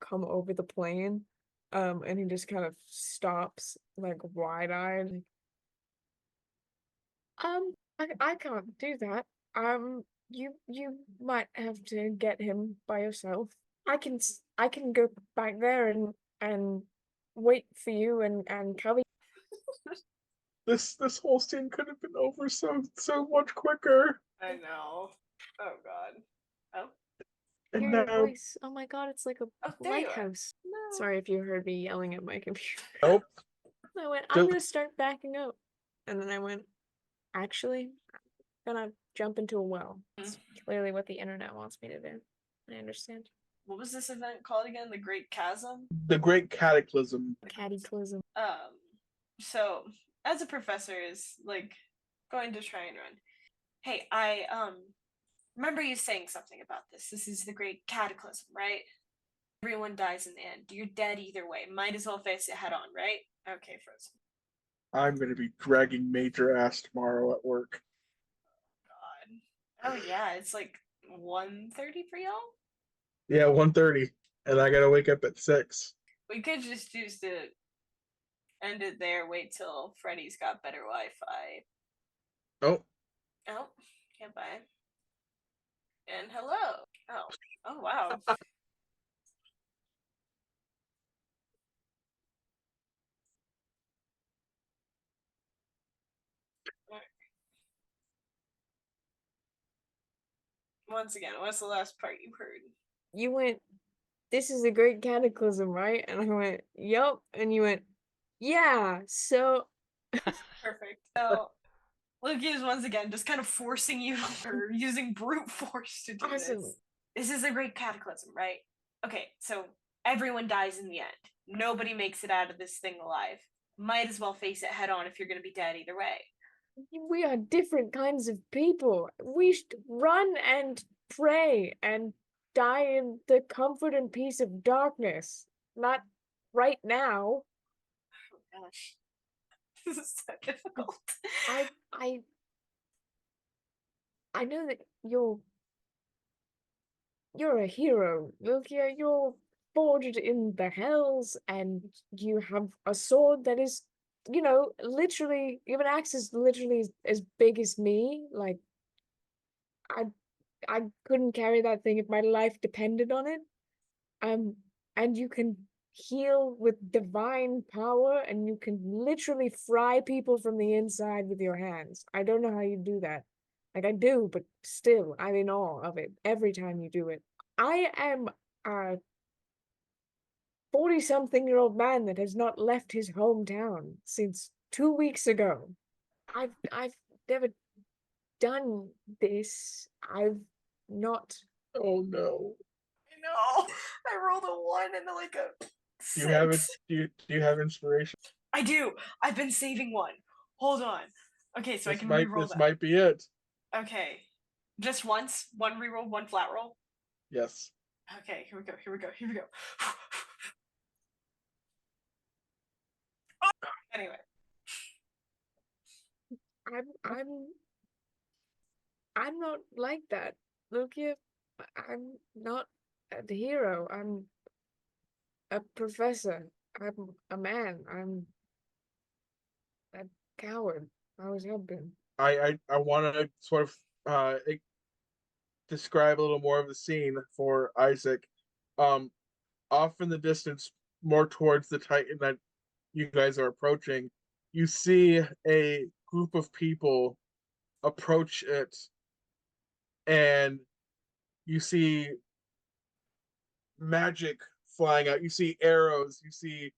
come over the plane. And he just kind of stops like wide-eyed. I can't do that. You might have to get him by yourself. I can go back there and wait for you and cover you. This whole scene could have been over so much quicker. I know. Oh god. Oh. And Hear your now, voice. Oh my god, it's like a Oh, there you are. lighthouse. No. Sorry if you heard me yelling at my computer. nope. I went, I'm gonna Just start backing up. And then I went, actually, I'm gonna jump into a well. That's clearly what the internet wants me to do. I understand. What was this event called again? The Great Chasm? the great cataclysm. Cataclysm. So as a professor is like going to try and run. Hey, I remember you saying something about this. This is the Great Cataclysm, right? Everyone dies in the end. You're dead either way. Might as well face it head on, right? Okay, Frozen. I'm gonna be dragging major ass tomorrow at work. God. Oh yeah, it's like 1:30 for y'all? Yeah, 1:30, and I gotta wake up at 6. We could just choose to end it there, wait till Freddy's got better Wi-Fi. Oh, Oh, goodbye. And hello. Oh. Oh wow. Once again, what's the last part you heard? You went, this is a great cataclysm, right? And I went, yup. And you went, yeah, so Perfect. So Loki is once again just kind of forcing you or using brute force to do awesome. this. This is a great cataclysm, right? Okay, so everyone dies in the end. Nobody makes it out of this thing alive. Might as well face it head on if you're gonna be dead either way. We are different kinds of people. We should run and pray and die in the comfort and peace of darkness. Not right now. Oh gosh. This is so difficult. I I know that you're a hero, Milkia. You're forged in the hells, and you have a sword that is, literally, you have an axe is literally as big as me. Like, I I couldn't carry that thing if my life depended on it. And you can heal with divine power, and you can literally fry people from the inside with your hands. I don't know how you do that. Like, I do, but still, I'm in awe of it every time you do it. I am a 40-something-year-old man that has not left his hometown since 2 weeks ago. I've never done this. I've not. Oh no. I know. I rolled a 1 and like a Do you have it? 6. Do you have inspiration? I do. I've been saving 1. Hold on. Okay, so I can re-roll This that. might be it. Okay. Just once? 1 re-roll, 1 flat roll? Yes. Okay, here we go, here we go, here we go. Anyway. I'm not like that, Lukia. I'm not a hero. I'm a professor. I'm a man. I'm a coward. I always have been. I want to sort of describe a little more of the scene for Isaac. Off in the distance, more towards the Titan that you guys are approaching, you see a group of people approach it, and you see magic flying out. You see arrows. You see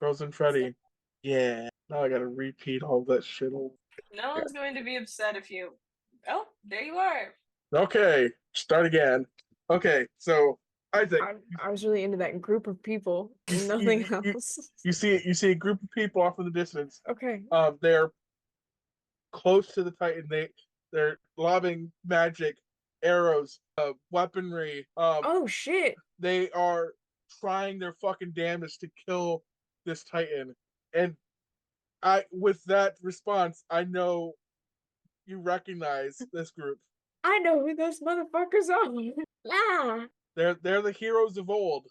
Frozen Freddy. Yeah. Now I gotta repeat all that shit. No one's going to be upset if you. Oh, there you are. Okay, start again. Okay, so Isaac, I was really into that group of people you and see- nothing you- else. you see a group of people off in the distance. Okay. They're close to the Titan. They're lobbing magic, arrows, weaponry. Oh shit. They are trying their fucking damnedest to kill this Titan. And with that response, I know you recognize this group. I know who those motherfuckers are. Ah. They're the heroes of old.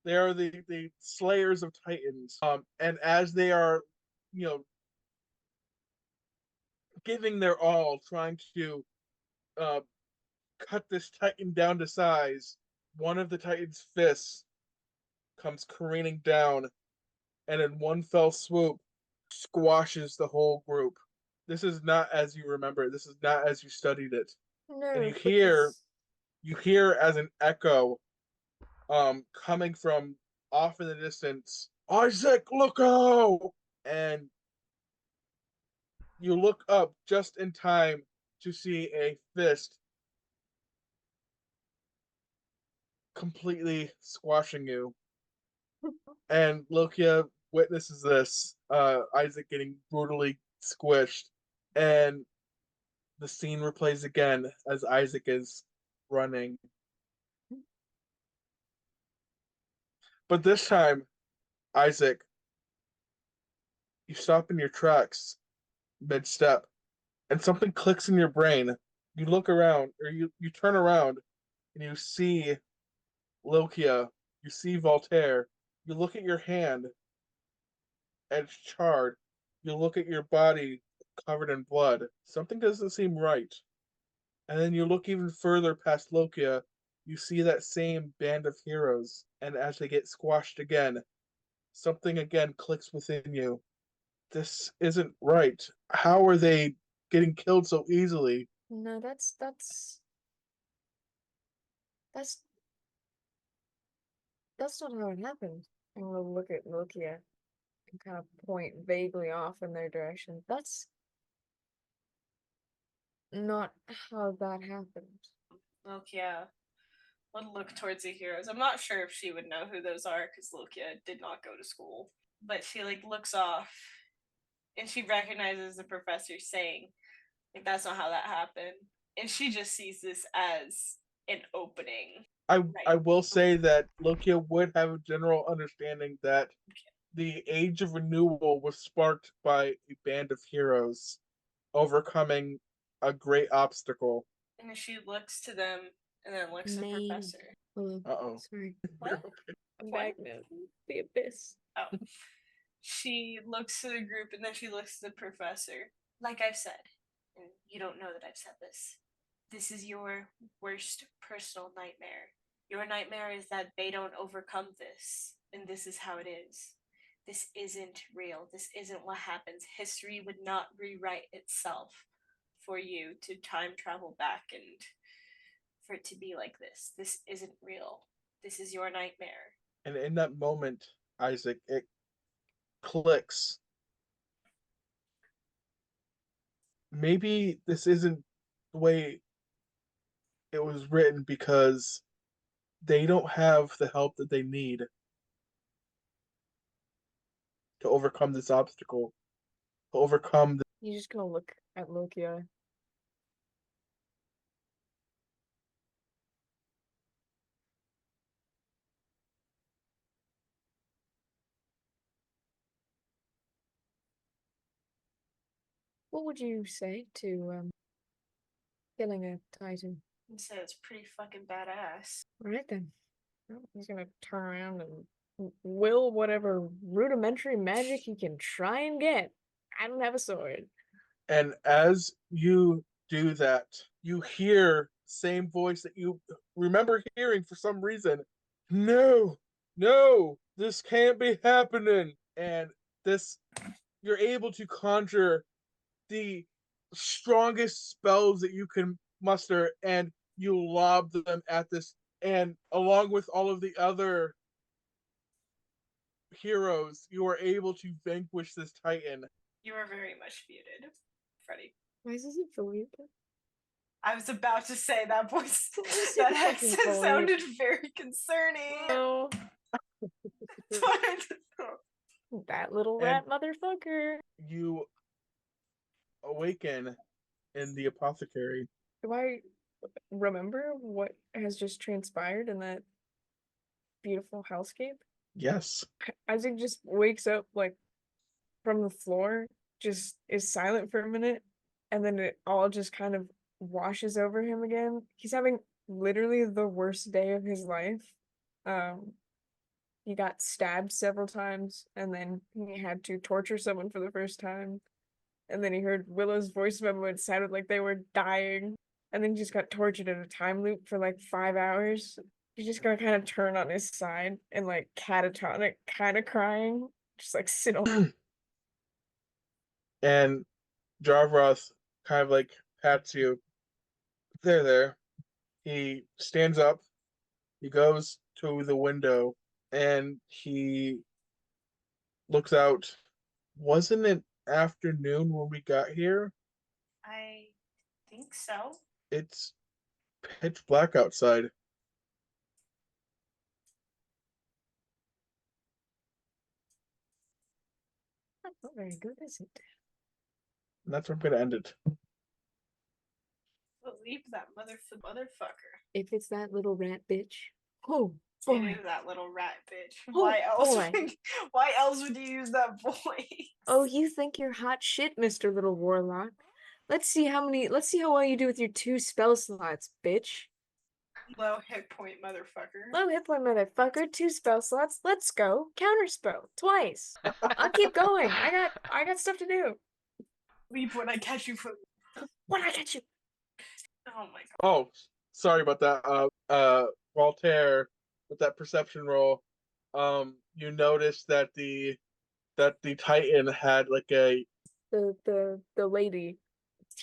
They are the slayers of Titans. And as they are, you know, giving their all, trying to uh, cut this Titan down to size, one of the Titan's fists comes careening down, and in one fell swoop, squashes the whole group. This is not as you remember. This is not as you studied it. No. And but this- you hear as an echo, coming from off in the distance, Isaac, look out! And you look up just in time to see a fist completely squashing you. And Lokia witnesses this, Isaac getting brutally squished. And the scene replays again as Isaac is running. But this time, Isaac, you stop in your tracks mid step, and something clicks in your brain. You look around, or you turn around, and you see Lokia, you see Voltaire. You look at your hand, and it's charred. You look at your body covered in blood. Something doesn't seem right. And then you look even further past Lokia, you see that same band of heroes. And as they get squashed again, something again clicks within you. This isn't right. How are they getting killed so easily? No, that's not how it happened. I'm gonna look at Nokia and kind of point vaguely off in their direction. That's not how that happened. Lokia would look towards the heroes. I'm not sure if she would know who those are because Lokia did not go to school. But she like looks off and she recognizes the professor saying, like, that's not how that happened. And she just sees this as an opening. I will say that Lokia would have a general understanding that the Age of Renewal was sparked by a band of heroes overcoming a great obstacle. And she looks to them and then looks at the Maybe. professor. Hello. Uh-oh. Sorry. What? I'm What? back now. The abyss. Oh. She looks to the group and then she looks to the professor. Like I've said, and you don't know that I've said this, This is your worst personal nightmare. Your nightmare is that they don't overcome this, and this is how it is. This isn't real. This isn't what happens. History would not rewrite itself for you to time travel back and for it to be like this. This isn't real. This is your nightmare. And in that moment, Isaac, it clicks. Maybe this isn't the way it was written because they don't have the help that they need to overcome this obstacle, to overcome He's just gonna look at Lokia. What would you say to killing a Titan? And so it's pretty fucking badass. Alright then. Well, he's gonna turn around and will whatever rudimentary magic he can try and get. I don't have a sword. And as you do that, you hear same voice that you remember hearing for some reason. No, no, this can't be happening. And this, you're able to conjure the strongest spells that you can muster, and you lob them at this. And along with all of the other heroes, you are able to vanquish this Titan. You are very much muted, Freddy. Why is this a Philippe? I was about to say that voice. It's That fucking accent Philippe. sounded very concerning. Oh, But that little And- rat motherfucker. You awaken in the apothecary. Do I remember what has just transpired in that beautiful hellscape? Yes. Isaac just wakes up like from the floor, just is silent for a minute, and then it all just kind of washes over him again. He's having literally the worst day of his life. He got stabbed several times, and then he had to torture someone for the first time. And then he heard Willow's voice memo. It sounded like they were dying. And then he just got tortured in a time loop for like 5 hours. He's just gonna kind of turn on his side and like catatonic, kind of crying, just like sit on. And Jarvroth kind of like pats you. There. He stands up. He goes to the window and he looks out. Wasn't it afternoon when we got here? I think so. It's pitch black outside. Not very good, is it? And that's where I'm gonna end it. Believe that motherfucker. If it's that little rat bitch. Oh, It boy. is that little rat bitch. Oh, Why else? boy. Why else would you use that voice? Oh, you think you're hot shit, Mr. Little Warlock. Let's see how well you do with your 2 spell slots, bitch. Low hit point, motherfucker. Low hit point, motherfucker. 2 spell slots. Let's go. Counterspell twice. I'll keep going. I got stuff to do. Leave when I catch you. When I get you. Oh my god. Oh, sorry about that. Voltaire, with that perception roll, you noticed that the Titan had like a The lady.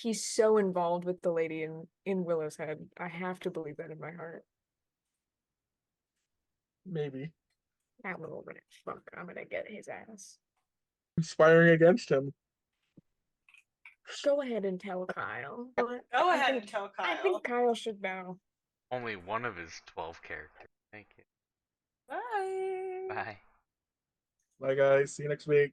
He's so involved with the lady in Willow's head. I have to believe that in my heart. maybe That little rat fuck. I'm gonna get his ass. conspiring against him. Go ahead and tell Kyle. Go I ahead think- and tell I Kyle. think Kyle should know. Only one of his 12 characters. Thank you. Bye. Bye. Bye guys. See you next week.